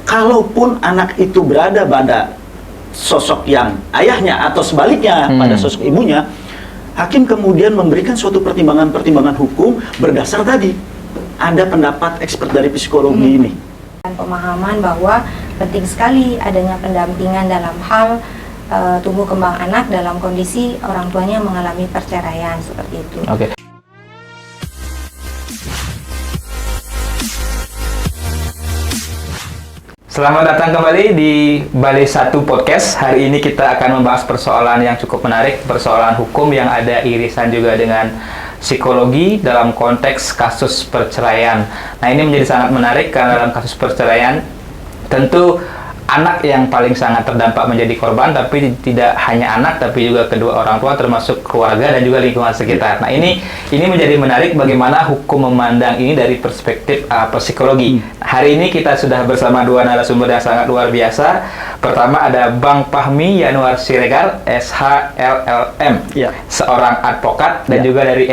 kalaupun anak itu berada pada sosok yang ayahnya atau sebaliknya pada sosok ibunya, hakim kemudian memberikan suatu pertimbangan-pertimbangan hukum berdasar tadi ada pendapat expert dari psikologi ini. Dan pemahaman bahwa penting sekali adanya pendampingan dalam hal tumbuh kembang anak dalam kondisi orang tuanya mengalami perceraian seperti itu. Oke. Selamat datang kembali di Bali 1 Podcast. Hari ini kita akan membahas persoalan yang cukup menarik, persoalan hukum yang ada irisan juga dengan psikologi dalam konteks kasus perceraian. Nah, ini menjadi sangat menarik karena dalam kasus perceraian tentu anak yang paling sangat terdampak menjadi korban, tapi tidak hanya anak, tapi juga kedua orang tua termasuk keluarga dan juga lingkungan sekitar. Nah, ini menjadi menarik bagaimana hukum memandang ini dari perspektif psikologi. Hari ini kita sudah bersama dua narasumber yang sangat luar biasa. Pertama ada Bang Fahmi Yanuar Siregar, SHLLM, seorang advokat dan juga dari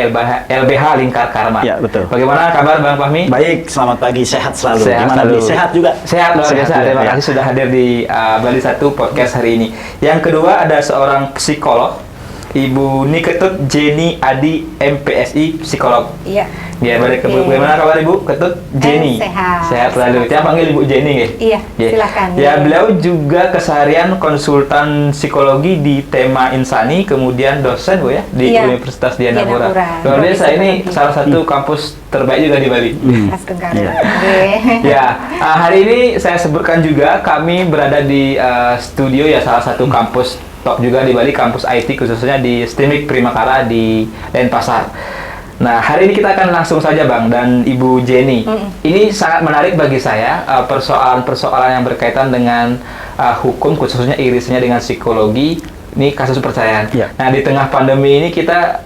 LBH Lingkar Karma. Ya, betul. Bagaimana kabar Bang Fahmi? Baik, selamat pagi, sehat selalu. Sehat Gimana selalu. Bli? Sehat juga? Sehat luar biasa. Terima kasih sudah hadir di Bali 1 Podcast hari ini. Yang kedua ada seorang psikolog, Ibu Niketut Jenny Adi, MPSI, psikolog. Iya. Ya, bagaimana kabar Ibu Ketut Jenny? Sehat selalu. Saya panggil Ibu Jenny, ya? Iya, silakan. Ya, beliau juga keseharian konsultan psikologi di Tema Insani, kemudian dosen Bu ya di Universitas Dianapura. Luar biasa, ini salah satu kampus terbaik juga di Bali. Khas Tenggara. Ya, hari ini saya sebutkan juga kami berada di studio ya salah satu kampus top juga di Bali, kampus IT khususnya di STIMIK Primakara di Denpasar. Nah, hari ini kita akan langsung saja Bang dan Ibu Jenny. Ini sangat menarik bagi saya, persoalan-persoalan yang berkaitan dengan hukum, khususnya irisnya dengan psikologi. Ini kasus perceraian. Nah, di tengah pandemi ini kita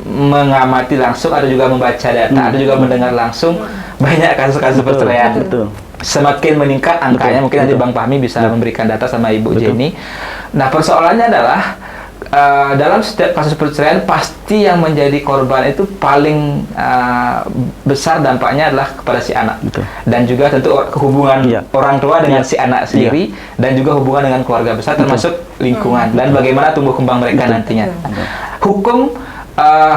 mengamati langsung, ada juga membaca data, ada juga mendengar langsung banyak kasus-kasus perceraian. Betul. Semakin meningkat angkanya, mungkin nanti Bang Fahmi bisa memberikan data sama Ibu Jenny. Nah, persoalannya adalah dalam setiap kasus perceraian pasti yang menjadi korban itu paling besar dampaknya adalah kepada si anak. Dan juga tentu hubungan orang tua dengan si anak sendiri dan juga hubungan dengan keluarga besar termasuk lingkungan dan bagaimana tumbuh kembang mereka nantinya. Hukum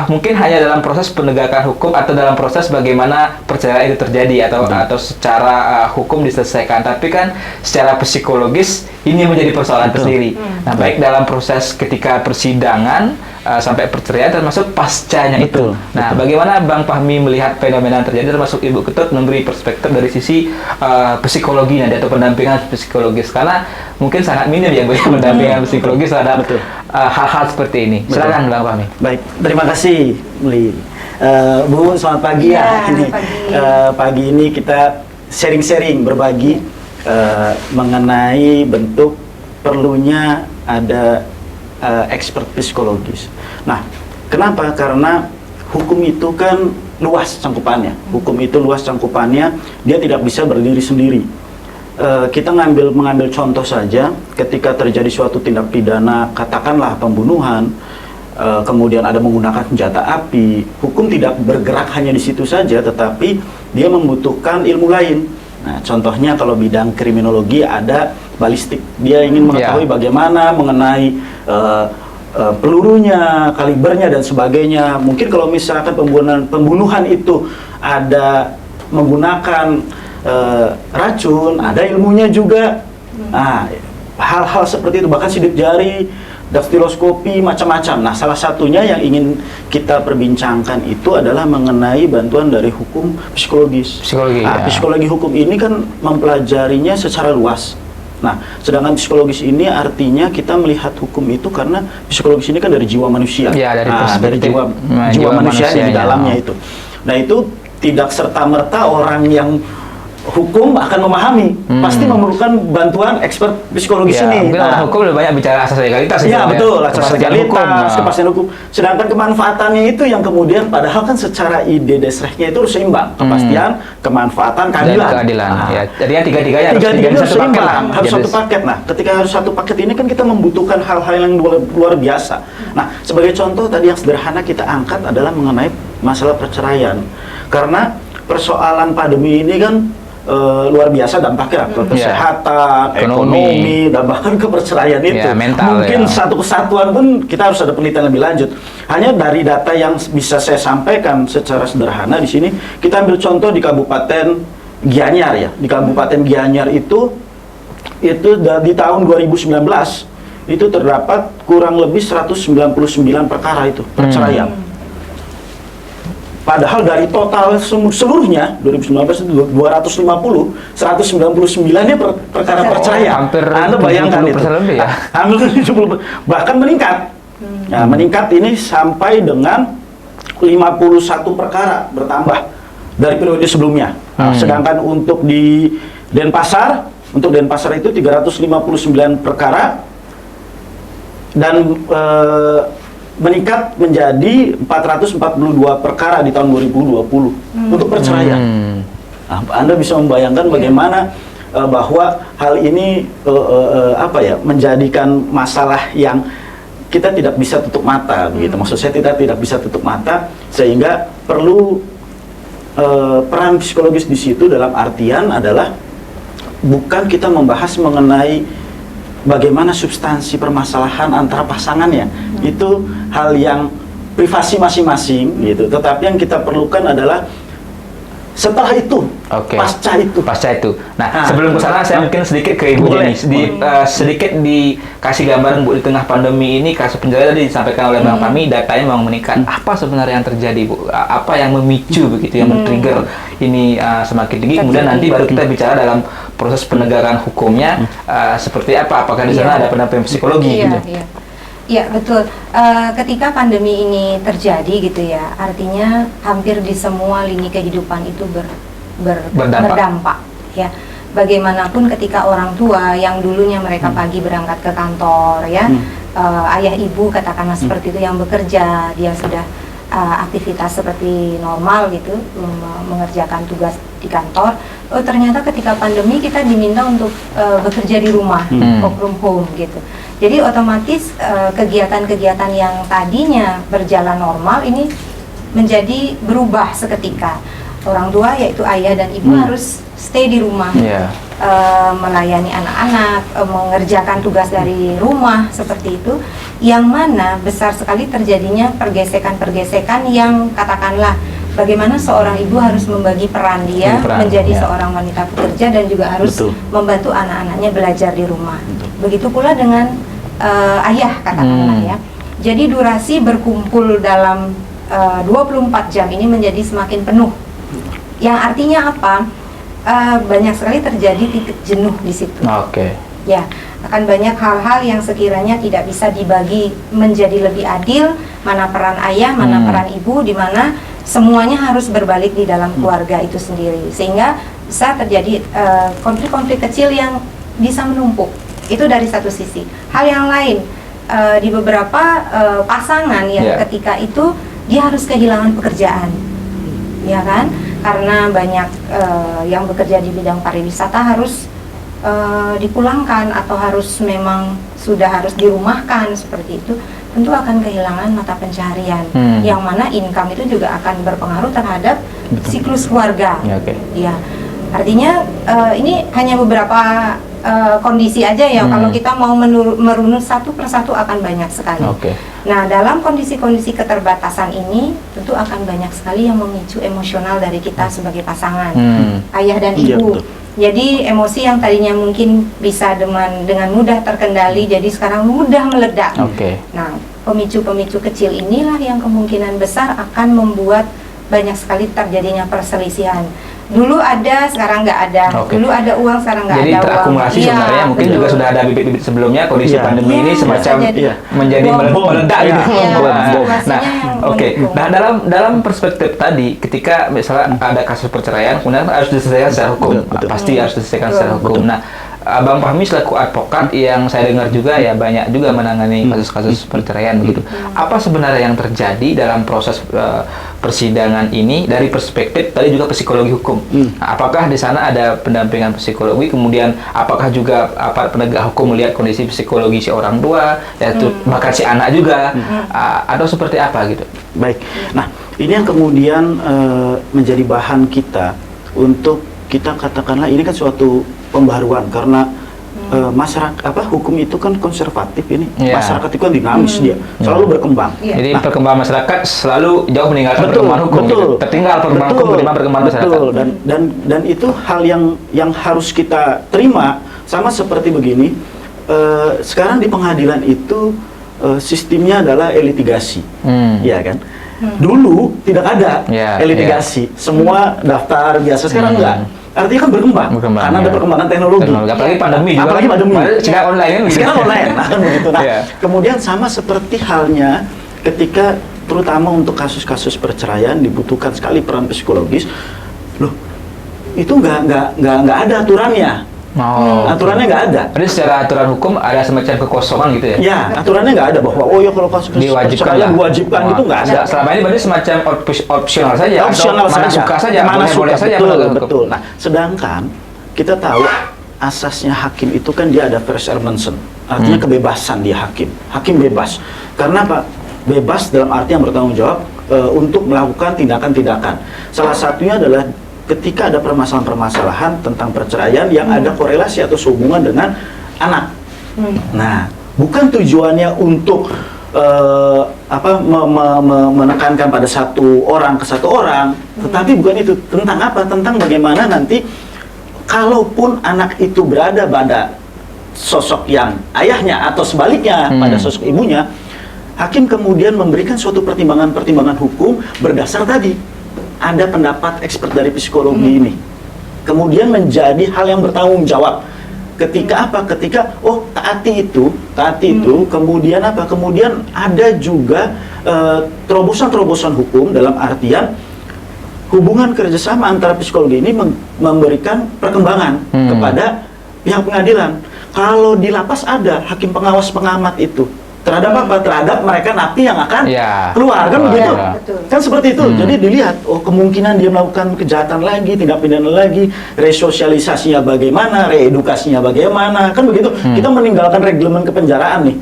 mungkin hanya dalam proses penegakan hukum atau dalam proses bagaimana perceraian itu terjadi atau secara hukum diselesaikan, tapi kan secara psikologis ini menjadi persoalan tersendiri. Nah, baik dalam proses ketika persidangan sampai perceraian termasuk pascanya itu. Nah, bagaimana Bang Fahmi melihat fenomena yang terjadi termasuk Ibu Ketut memberi perspektif dari sisi psikologi nanti atau pendampingan psikologis, karena mungkin sangat minim ya pendampingan psikologis terhadap hal-hal seperti ini. Silakan Bang Fahmi. Baik, terima kasih Bli. Bu, selamat pagi ya. Pagi ini kita sharing-sharing, berbagi mengenai bentuk perlunya ada expert psikologis. Nah, kenapa? Karena hukum itu kan luas cangkupannya. Hukum itu luas cangkupannya, dia tidak bisa berdiri sendiri. Kita mengambil contoh saja, ketika terjadi suatu tindak pidana, katakanlah pembunuhan, kemudian ada menggunakan senjata api, hukum tidak bergerak hanya di situ saja, tetapi dia membutuhkan ilmu lain. Nah, contohnya kalau bidang kriminologi ada balistik, dia ingin mengetahui bagaimana mengenai pelurunya, kalibernya dan sebagainya. Mungkin kalau misalkan pembunuhan itu ada menggunakan racun, ada ilmunya juga. Nah, hal-hal seperti itu, bahkan sidik jari, daktiloskopi, macam-macam. Nah, salah satunya yang ingin kita perbincangkan itu adalah mengenai bantuan dari hukum psikologis. Psikologi hukum ini kan mempelajarinya secara luas. Nah, sedangkan psikologis ini artinya kita melihat hukum itu karena psikologis ini kan dari jiwa manusia. Dari jiwa manusia di dalamnya itu. Nah, itu tidak serta-merta orang yang hukum akan memahami, pasti memerlukan bantuan expert psikologis ini. Mungkin orang hukum lebih banyak bicara asas legalitas. Ya, betul, asas legalitas, kepastian hukum. Sedangkan kemanfaatannya itu yang kemudian padahal kan secara ide dasarnya itu harus seimbang. Kepastian, kemanfaatan, keadilan. Ya, jadi tiga-tiganya harus seimbang, harus satu paket. Nah, ketika harus satu paket ini kan kita membutuhkan hal-hal yang luar biasa. Nah, sebagai contoh tadi yang sederhana kita angkat adalah mengenai masalah perceraian. Karena persoalan pandemi ini kan luar biasa dampaknya ke kesehatan, ekonomi, dan bahkan ke perceraian itu. Mental, mungkin satu kesatuan pun kita harus ada penelitian lebih lanjut. Hanya dari data yang bisa saya sampaikan secara sederhana di sini, kita ambil contoh di Kabupaten Gianyar ya. Di Kabupaten Gianyar itu di tahun 2019 itu terdapat kurang lebih 199 perkara itu perceraian. Padahal dari total seluruhnya 2019 itu 199-nya perkara perceraian. Hampir Anda bayangkan itu. lebih ya. Hampir 70%, bahkan meningkat. Nah, meningkat ini sampai dengan 51 perkara bertambah dari periode sebelumnya. Nah, sedangkan untuk di Denpasar itu 359 perkara dan meningkat menjadi 442 perkara di tahun 2020 untuk perceraian. Nah, Anda bisa membayangkan bagaimana bahwa hal ini menjadikan masalah yang kita tidak bisa tutup mata, begitu. Maksud saya tidak bisa tutup mata, sehingga perlu peran psikologis di situ dalam artian adalah bukan kita membahas mengenai bagaimana substansi permasalahan antara pasangannya, itu hal yang privasi masing-masing gitu. Tetapi yang kita perlukan adalah setelah itu, pasca itu. Nah, sebelum ke sana saya mungkin sedikit ke Ibu Jenny, sedikit dikasih gambaran Bu, di tengah pandemi ini kasus penceraian tadi disampaikan oleh Bang Fahmi, datanya memang meningkat. Apa sebenarnya yang terjadi, Bu? Apa yang memicu begitu, yang men-trigger ini semakin tinggi? Kemudian nanti baru kita bicara dalam proses penegakan hukumnya seperti apa? Apakah di sana ada pendampingan psikologi? Iya, betul. Ketika pandemi ini terjadi gitu ya, artinya hampir di semua lini kehidupan itu berdampak. Ya, bagaimanapun ketika orang tua yang dulunya mereka pagi berangkat ke kantor, ya, ayah ibu katakanlah seperti itu yang bekerja, dia sudah aktivitas seperti normal gitu, mengerjakan tugas di kantor. Oh, ternyata ketika pandemi kita diminta untuk bekerja di rumah, work from home gitu. Jadi otomatis kegiatan-kegiatan yang tadinya berjalan normal ini menjadi berubah seketika. Orang tua yaitu ayah dan ibu harus stay di rumah, melayani anak-anak, mengerjakan tugas dari rumah seperti itu. Yang mana besar sekali terjadinya pergesekan-pergesekan yang katakanlah bagaimana seorang ibu harus membagi peran dia menjadi seorang wanita pekerja dan juga harus membantu anak-anaknya belajar di rumah. Begitu pula dengan ayah katakanlah ya. Jadi durasi berkumpul dalam 24 jam ini menjadi semakin penuh. Yang artinya apa? Banyak sekali terjadi titik jenuh di situ. Ya, akan banyak hal-hal yang sekiranya tidak bisa dibagi menjadi lebih adil, mana peran ayah, mana peran ibu, di mana semuanya harus berbalik di dalam keluarga itu sendiri, sehingga bisa terjadi konflik-konflik kecil yang bisa menumpuk. Itu dari satu sisi. Hal yang lain, di beberapa pasangan yang ketika itu dia harus kehilangan pekerjaan, ya kan? Karena banyak yang bekerja di bidang pariwisata harus dipulangkan atau harus memang sudah harus dirumahkan seperti itu, tentu akan kehilangan mata pencaharian, yang mana income itu juga akan berpengaruh terhadap siklus keluarga. Ya, artinya ini hanya beberapa kondisi aja ya. Kalau kita mau merunut satu persatu akan banyak sekali. Nah, dalam kondisi-kondisi keterbatasan ini tentu akan banyak sekali yang memicu emosional dari kita sebagai pasangan, ayah dan ibu. Jadi emosi yang tadinya mungkin bisa dengan mudah terkendali, jadi sekarang mudah meledak. Nah, pemicu-pemicu kecil inilah yang kemungkinan besar akan membuat banyak sekali terjadinya perselisihan. Dulu ada, sekarang nggak ada. Dulu ada uang, sekarang nggak ada uang. Jadi terakumulasi sebenarnya, mungkin juga sudah ada bibit-bibit sebelumnya, kondisi pandemi ini semacam menjadi meledak gitu. Nah, dalam perspektif tadi, ketika misalnya ada kasus perceraian, kemudian harus diselesaikan secara hukum. Pasti harus diselesaikan secara hukum. Nah, Bang Fahmi selaku advokat yang saya dengar juga ya banyak juga menangani kasus-kasus perceraian begitu. Apa sebenarnya yang terjadi dalam proses persidangan ini dari perspektif tadi juga psikologi hukum? Apakah di sana ada pendampingan psikologi, kemudian apakah juga aparat penegak hukum melihat kondisi psikologi si orang tua, yaitu bahkan si anak juga, atau seperti apa gitu? Baik. Nah, ini yang kemudian menjadi bahan kita untuk kita katakanlah ini kan suatu pembaruan karena masyarakat hukum itu kan konservatif ini. Masyarakat itu kan dinamis dia, selalu berkembang. Jadi perkembangan masyarakat selalu jauh meninggalkan perkembangan hukum. Gitu. Tertinggal perkembangan hukum daripada perkembangan masyarakat. Dan itu hal yang harus kita terima. Sama seperti begini, sekarang di pengadilan itu sistemnya adalah elitigasi, ya kan? Dulu tidak ada elitigasi, semua daftar biasa, sekarang enggak. Artinya kan berkembang karena ada perkembangan teknologi. Apalagi pandemi juga. Apalagi pandemi. Sekarang online kan? Sekarang online, kan begitu. Nah, kemudian sama seperti halnya ketika terutama untuk kasus-kasus perceraian dibutuhkan sekali peran psikologis. Loh, itu nggak ada aturannya. Aturannya nggak ada. Jadi secara aturan hukum ada semacam kekosongan gitu ya? Ya, aturannya nggak ada bahwa kalau kasus diwajibkan gitu nggak ada. Selama ini berarti semacam opsional saja. Opsional atau mana suka saja, mana boleh saja. Betul. Nah, sedangkan kita tahu asasnya hakim itu kan dia ada Versermensen, artinya kebebasan dia hakim. Hakim bebas. Karena apa? Bebas dalam arti yang bertanggung jawab untuk melakukan tindakan-tindakan. Salah satunya adalah ketika ada permasalahan-permasalahan tentang perceraian yang ada korelasi atau sehubungan dengan anak. Nah, bukan tujuannya untuk menekankan pada satu orang ke satu orang, tetapi bukan itu. Tentang apa? Tentang bagaimana nanti kalaupun anak itu berada pada sosok yang ayahnya atau sebaliknya pada sosok ibunya, hakim kemudian memberikan suatu pertimbangan-pertimbangan hukum berdasar tadi ada pendapat expert dari psikologi ini, kemudian menjadi hal yang bertanggung jawab. Ketika apa? Ketika taati itu, kemudian apa? Kemudian ada juga terobosan-terobosan hukum dalam artian hubungan kerjasama antara psikologi ini memberikan perkembangan kepada pihak pengadilan. Kalau di lapas ada hakim pengawas pengamat itu. Terhadap apa? Terhadap mereka napi yang akan keluar, kan begitu? Kan seperti itu. Jadi dilihat, kemungkinan dia melakukan kejahatan lagi, tindak pidana lagi, resosialisasinya bagaimana, reedukasinya bagaimana, kan begitu? Kita meninggalkan reglemen kepenjaraan nih,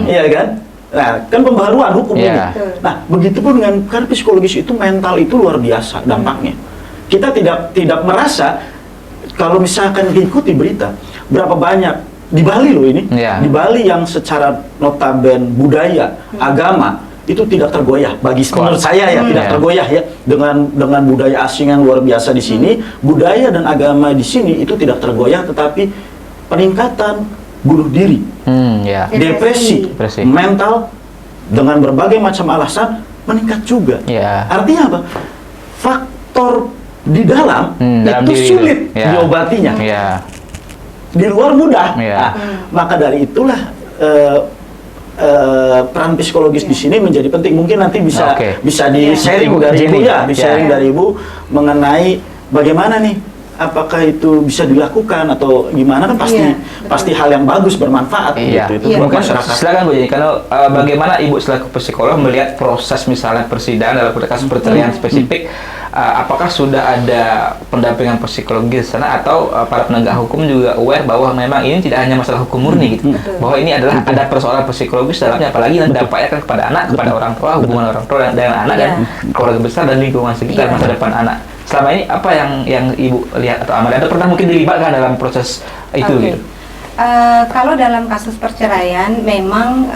iya kan? Nah, kan pembaruan hukum ini. Nah, begitu pun dengan karena psikologis itu, mental itu luar biasa dampaknya. Kita tidak merasa kalau misalkan diikuti berita, berapa banyak di Bali loh ini, di Bali yang secara notaben budaya, agama itu tidak tergoyah. Menurut saya ya tidak tergoyah ya dengan budaya asing yang luar biasa di sini, budaya dan agama di sini itu tidak tergoyah, tetapi peningkatan bunuh diri, depresi, mental dengan berbagai macam alasan meningkat juga. Artinya apa? Faktor di dalam itu sulit diobatinya. Di luar mudah. Nah, maka dari itulah peran psikologis di sini menjadi penting. Mungkin nanti bisa di-sharing dari Ibu di-sharing dari Ibu mengenai bagaimana nih, apakah itu bisa dilakukan atau gimana, kan pasti hal yang bagus, bermanfaat gitu itu buat masyarakat. Silakan Bu Jenny, kalau bagaimana Ibu selaku psikolog melihat proses misalnya persidangan dalam kasus perceraian spesifik, apakah sudah ada pendampingan psikologi di sana atau para penegak hukum juga aware bahwa memang ini tidak hanya masalah hukum murni gitu, bahwa ini adalah ada persoalan psikologis dalamnya, apalagi nanti dampaknya kan kepada anak, kepada orang tua, hubungan orang tua dengan anak dan keluarga besar dan lingkungan sekitar masa depan anak. Selama ini apa yang Ibu lihat atau amati, atau pernah mungkin dilibatkan dalam proses itu gitu? Kalau dalam kasus perceraian memang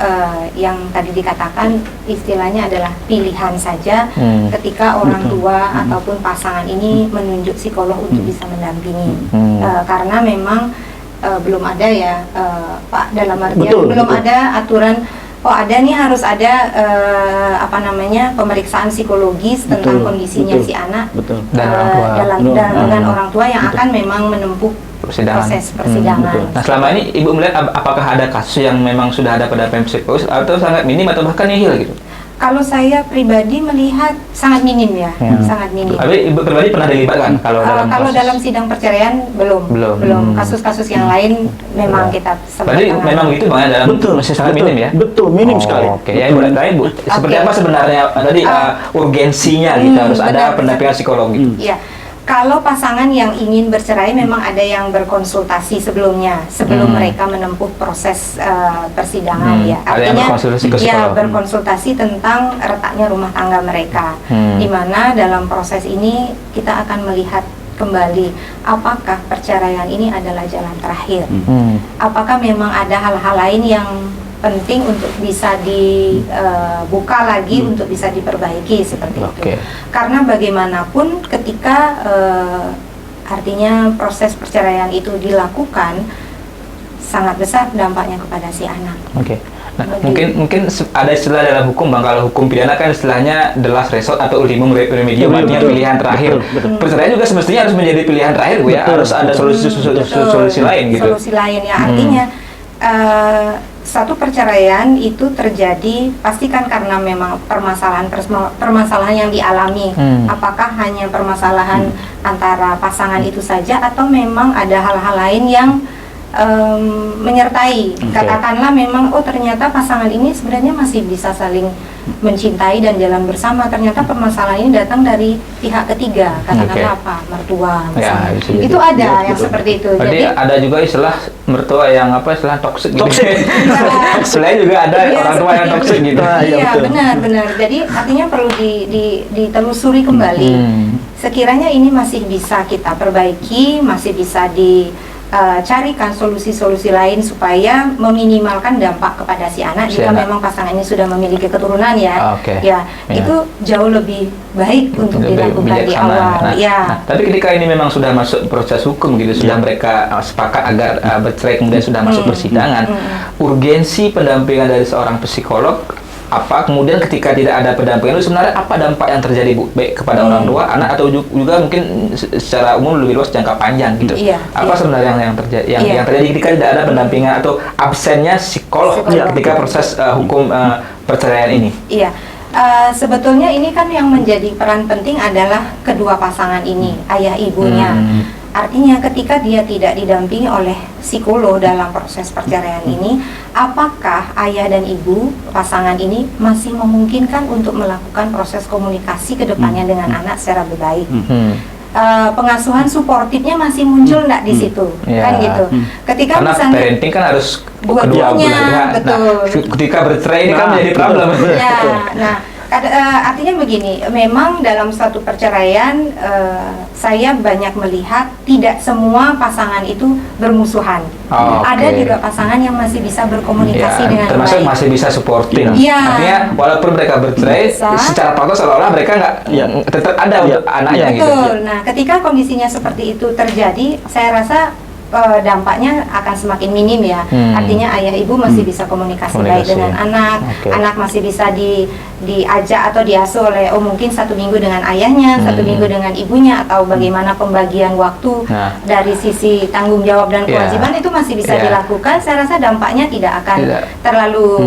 yang tadi dikatakan istilahnya adalah pilihan saja ketika orang tua ataupun pasangan ini menunjuk psikolog untuk bisa mendampingi, karena memang belum ada ya Pak, dalam artian belum ada aturan ada nih harus ada pemeriksaan psikologis tentang kondisinya si anak dengan orang tua yang akan memang menempuh proses persidangan. Nah, selama ini Ibu melihat apakah ada kasus yang memang sudah ada pendampingan psikologis atau sangat minim atau bahkan nihil gitu? Kalau saya pribadi melihat sangat minim ya, sangat minim. Tapi Ibu pribadi pernah dilibatkan kalau dalam sidang perceraian belum. Kasus-kasus yang lain memang kita sempat. Berarti memang gitu Bang ya, dalam masih sangat minim ya? Betul, minim sekali. Oke, ya Ibu tanya Bu, seperti apa sebenarnya tadi urgensinya gitu harus ada pendampingan psikologi? Iya. Kalau pasangan yang ingin bercerai memang ada yang berkonsultasi sebelumnya sebelum mereka menempuh proses persidangan ya. Artinya berkonsultasi tentang retaknya rumah tangga mereka. Di mana dalam proses ini kita akan melihat kembali, apakah perceraian ini adalah jalan terakhir? Apakah memang ada hal-hal lain yang penting untuk bisa dibuka lagi, untuk bisa diperbaiki seperti itu. Karena bagaimanapun ketika artinya proses perceraian itu dilakukan, sangat besar dampaknya kepada si anak. Nah, mungkin ada istilah dalam hukum, Bang. Kalau hukum pidana kan istilahnya the last resort atau ultimum remedium, artinya pilihan terakhir. Perceraian juga semestinya harus menjadi pilihan terakhir, Bu, ya. Harus ada solusi lain gitu. Solusi lain ya, artinya satu perceraian itu terjadi pasti kan karena memang permasalahan yang dialami. Apakah hanya permasalahan antara pasangan itu saja atau memang ada hal-hal lain yang menyertai. Katakanlah memang ternyata pasangan ini sebenarnya masih bisa saling mencintai dan jalan bersama, ternyata permasalahan ini datang dari pihak ketiga, katakanlah apa, mertua misalnya. Itu ada yang seperti itu. Jadi ada juga istilah mertua yang istilah toksik gitu. Selain juga ada orang tua yang toksik gitu. Iya, benar. Jadi artinya perlu ditelusuri kembali. Sekiranya ini masih bisa kita perbaiki, masih bisa carikan solusi-solusi lain supaya meminimalkan dampak kepada si anak jika memang pasangan ini sudah memiliki keturunan itu jauh lebih baik untuk dilakukan di awal. Tapi ketika ini memang sudah masuk proses hukum gitu, sudah mereka sepakat agar bercerai, kemudian sudah masuk persidangan, urgensi pendampingan dari seorang psikolog apa, kemudian ketika tidak ada pendampingan itu sebenarnya apa dampak yang terjadi, Bu, baik kepada orang tua, anak, atau juga mungkin secara umum lebih luas jangka panjang gitu. Apa sebenarnya yang terjadi yang terjadi ketika tidak ada pendampingan atau absennya psikolog ketika proses hukum perceraian ini? Sebetulnya ini kan yang menjadi peran penting adalah kedua pasangan ini, ayah ibunya. Artinya ketika dia tidak didampingi oleh psikolog dalam proses perceraian ini, apakah ayah dan ibu pasangan ini masih memungkinkan untuk melakukan proses komunikasi ke depannya dengan anak secara lebih baik? Pengasuhan suportifnya masih muncul nggak di situ, kan gitu. Ketika karena misalnya parenting kan harus kedua belah pihak. Betul. Ketika bercerai ini kan menjadi problem. Artinya begini, memang dalam suatu perceraian saya banyak melihat tidak semua pasangan itu bermusuhan. Ada juga pasangan yang masih bisa berkomunikasi dengan termasuk baik. masih bisa supporting. Artinya walaupun mereka bercerai, secara fakta seolah-olah mereka nggak tetap ada untuk anaknya gitu. Betul. Nah, ketika kondisinya seperti itu terjadi, saya rasa dampaknya akan semakin minim ya. Artinya ayah ibu masih bisa komunikasi baik dengan anak, anak masih bisa diajak atau diasuh oleh mungkin 1 minggu dengan ayahnya, 1 minggu dengan ibunya, atau bagaimana pembagian waktu dari sisi tanggung jawab dan kewajiban itu masih bisa dilakukan. Saya rasa dampaknya tidak akan terlalu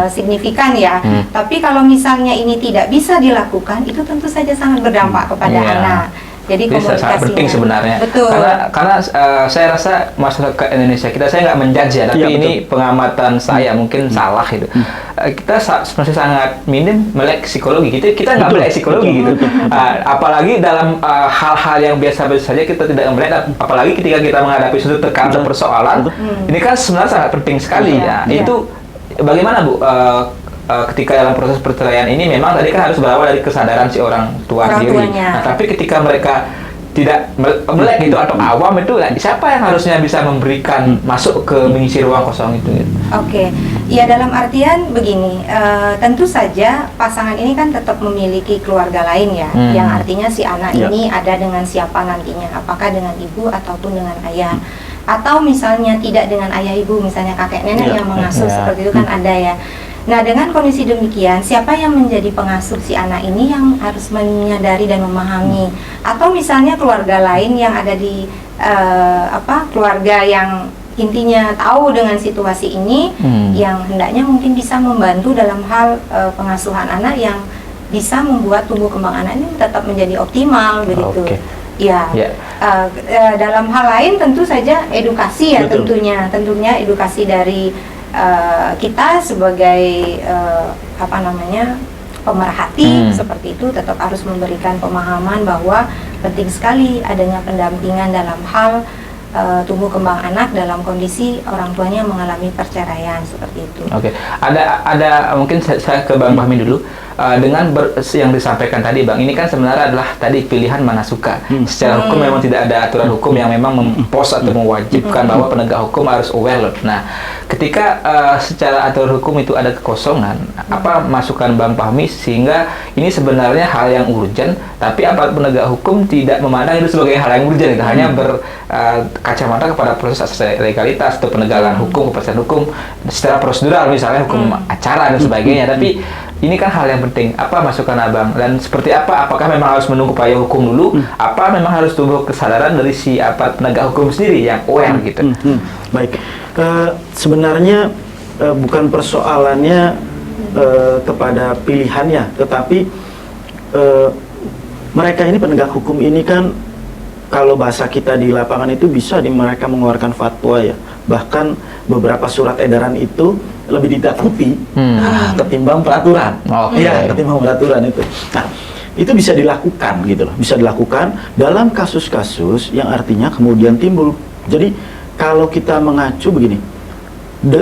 signifikan ya. Tapi kalau misalnya ini tidak bisa dilakukan, itu tentu saja sangat berdampak kepada anak. Jadi sangat penting sebenarnya. Betul. Karena saya rasa masyarakat Indonesia kita, saya nggak menjudge ya, tapi ini pengamatan saya, mungkin salah gitu. Kita masih sangat minim melek psikologi. Kita nggak melek psikologi gitu. Apalagi dalam hal-hal yang biasa-biasa saja kita tidak melek. Apalagi ketika kita menghadapi suatu tekanan atau persoalan, ini kan sebenarnya sangat penting sekali ya. Itu bagaimana, Bu? Ketika dalam proses perceraian ini memang tadi kan harus berawal dari kesadaran si orang tua sendiri. Nah, tapi ketika mereka tidak melek gitu atau awam itu, siapa yang harusnya bisa memberikan masuk ke mengisi ruang kosong itu? Ya dalam artian begini, tentu saja pasangan ini kan tetap memiliki keluarga lain ya, yang artinya si anak ini ada dengan siapa nantinya, apakah dengan ibu ataupun dengan ayah, atau misalnya tidak dengan ayah ibu, misalnya kakek nenek yang mengasuh, seperti itu kan ada ya. Nah, dengan kondisi demikian, siapa yang menjadi pengasuh si anak ini yang harus menyadari dan memahami, atau misalnya keluarga lain yang ada di keluarga yang intinya tahu dengan situasi ini, yang hendaknya mungkin bisa membantu dalam hal pengasuhan anak yang bisa membuat tumbuh kembang anak ini tetap menjadi optimal begitu. Dalam hal lain tentu saja edukasi ya. Tentunya edukasi dari kita sebagai pemerhati seperti itu tetap harus memberikan pemahaman bahwa penting sekali adanya pendampingan dalam hal tumbuh kembang anak dalam kondisi orang tuanya mengalami perceraian seperti itu. Ada mungkin saya ke Bang Fahmi dulu. dengan yang disampaikan tadi Bang, ini kan sebenarnya adalah tadi pilihan mana suka. Secara hukum memang tidak ada aturan hukum yang memang mempos atau mewajibkan bahwa penegak hukum harus aware. Nah, ketika secara aturan hukum itu ada kekosongan, apa masukan Bang Fahmi sehingga ini sebenarnya hal yang urgent, tapi aparat penegak hukum tidak memandang itu sebagai hal yang urgent, gitu. Hanya berkacamata kepada proses legalitas atau penegakan hukum, kepastian hukum secara prosedural, misalnya hukum acara dan sebagainya. Tapi ini kan hal yang penting. Apa masukan Abang? Dan seperti apa? Apakah memang harus menunggu payung hukum dulu? Apa memang harus tumbuh kesadaran dari si aparat penegak hukum sendiri yang aware gitu? Baik. Sebenarnya bukan persoalannya kepada pilihannya, tetapi mereka ini penegak hukum ini kan, kalau bahasa kita di lapangan itu bisa mereka mengeluarkan fatwa ya. Bahkan beberapa surat edaran itu lebih ditakuti ketimbang peraturan. Iya, ketimbang peraturan itu. Nah, itu bisa dilakukan gitu loh. Bisa dilakukan dalam kasus-kasus yang artinya kemudian timbul. Jadi kalau kita mengacu begini,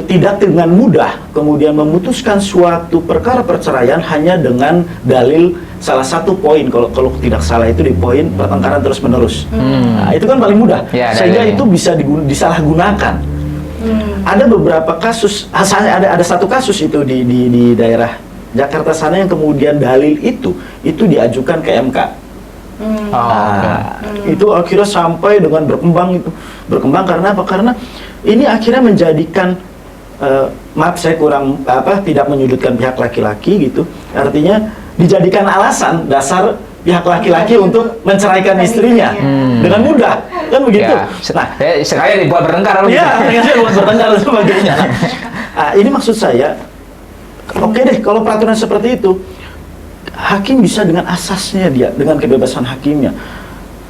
tidak dengan mudah kemudian memutuskan suatu perkara perceraian hanya dengan dalil salah satu poin, kalau tidak salah itu di poin pertengkaran terus menerus. Nah, itu kan paling mudah, sehingga itu bisa disalahgunakan. Ada beberapa kasus, ada satu kasus itu di daerah Jakarta sana yang kemudian dalil itu diajukan ke MK. Itu akhirnya sampai dengan berkembang karena apa? Karena ini akhirnya menjadikan maaf saya kurang tidak menyudutkan pihak laki-laki gitu. Artinya dijadikan alasan dasar pihak laki-laki untuk menceraikan istrinya dengan mudah, kan begitu. Nah, sekali dibuat bertengkar. Dibuat bertengkar dan sebagainya. Nah, ini maksud saya, oke deh kalau peraturan seperti itu, hakim bisa dengan asasnya dia, dengan kebebasan hakimnya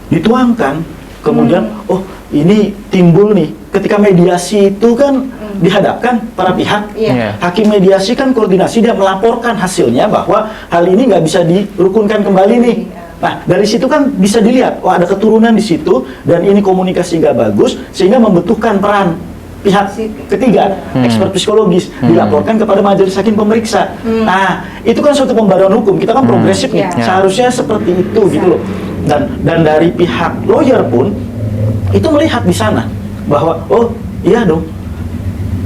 dituangkan, kemudian oh ini timbul nih ketika mediasi itu kan dihadapkan para pihak. Hakim mediasi kan koordinasi, dia melaporkan hasilnya bahwa hal ini nggak bisa dirukunkan kembali nih. Nah, dari situ kan bisa dilihat, oh ada keturunan di situ dan ini komunikasi nggak bagus sehingga membutuhkan peran pihak ketiga, expert psikologis, dilaporkan kepada majelis hakim pemeriksa. Nah, itu kan suatu pembaruan hukum. Kita kan progresif nih, seharusnya seperti itu gitu loh. Dan dari pihak lawyer pun itu melihat di sana bahwa oh iya dong,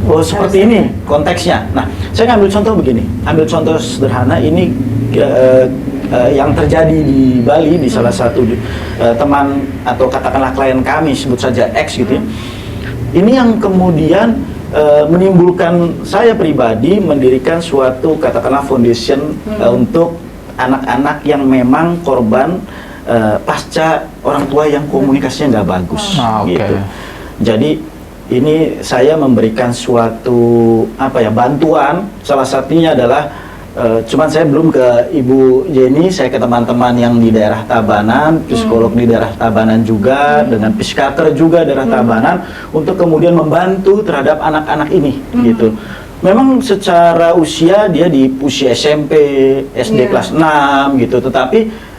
oh seperti ini konteksnya. Nah, saya ngambil contoh begini, ambil contoh sederhana ini yang terjadi di Bali di salah satu teman atau katakanlah klien kami, sebut saja X gitu ya. Ini yang kemudian menimbulkan saya pribadi mendirikan suatu katakanlah foundation untuk anak-anak yang memang korban pasca orang tua yang komunikasinya nggak bagus gitu. Jadi ini saya memberikan suatu bantuan, salah satunya adalah cuman saya belum ke Ibu Jenny, saya ke teman-teman yang di daerah Tabanan, psikolog di daerah Tabanan juga, dengan psikiater juga daerah Tabanan, untuk kemudian membantu terhadap anak-anak ini gitu. Memang secara usia dia di usia SMP, SD kelas 6 gitu, tetapi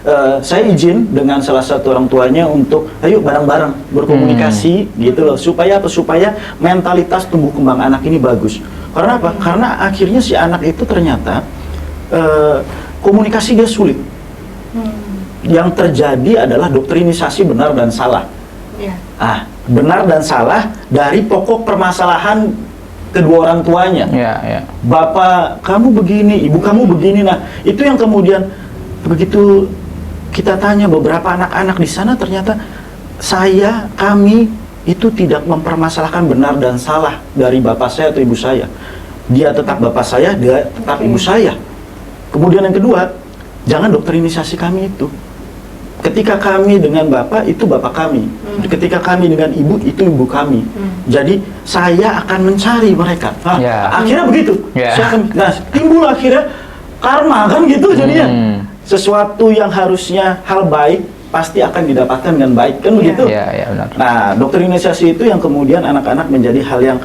saya izin dengan salah satu orang tuanya untuk ayo bareng-bareng berkomunikasi gitu loh, supaya apa? Supaya mentalitas tumbuh kembang anak ini bagus. Karena apa? Karena akhirnya si anak itu ternyata komunikasi dia sulit. Yang terjadi adalah doktrinisasi benar dan salah. Benar dan salah dari pokok permasalahan kedua orang tuanya. Bapak kamu begini, ibu kamu begini. Nah, itu yang kemudian begitu kita tanya beberapa anak-anak di sana, ternyata kami itu tidak mempermasalahkan benar dan salah dari bapak saya atau ibu saya. Dia tetap bapak saya, dia tetap ibu saya. Kemudian yang kedua, jangan doktrinisasi kami itu. Ketika kami dengan bapak, itu bapak kami. Ketika kami dengan ibu, itu ibu kami. Jadi saya akan mencari mereka. Akhirnya begitu. Nah, timbul akhirnya karma kan gitu jadinya. Sesuatu yang harusnya hal baik pasti akan didapatkan dengan baik kan begitu. Benar. Nah, doktrinisasi itu yang kemudian anak-anak menjadi hal yang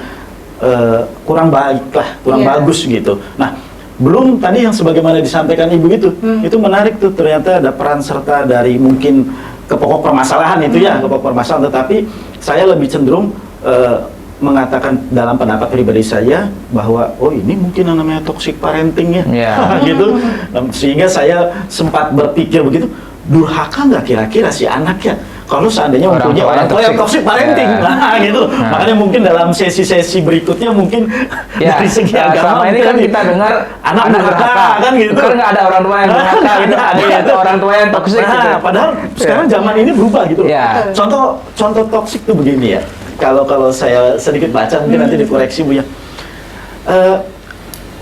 kurang baik lah, kurang bagus gitu. Nah, belum tadi yang sebagaimana disampaikan ibu itu menarik tuh, ternyata ada peran serta dari mungkin ke pokok permasalahan itu ke pokok permasalahan, tetapi saya lebih cenderung mengatakan dalam pendapat pribadi saya bahwa oh ini mungkin yang namanya toxic parenting ya, gitu. Sehingga saya sempat berpikir begitu, durhaka nggak kira-kira si anak ya kalau seandainya mempunyai orang tua yang toxic parenting, gitu. Makanya mungkin dalam sesi-sesi berikutnya mungkin dari segi agama ini kan kita dengar anak durhaka kan gitu. Kan nggak ada orang tua yang durhaka, gitu. Ada orang tua yang toxic. Gitu. Padahal sekarang zaman ini berubah gitu. Contoh toxic tuh begini ya. Kalau saya sedikit baca mungkin nanti dikoreksi Bu ya.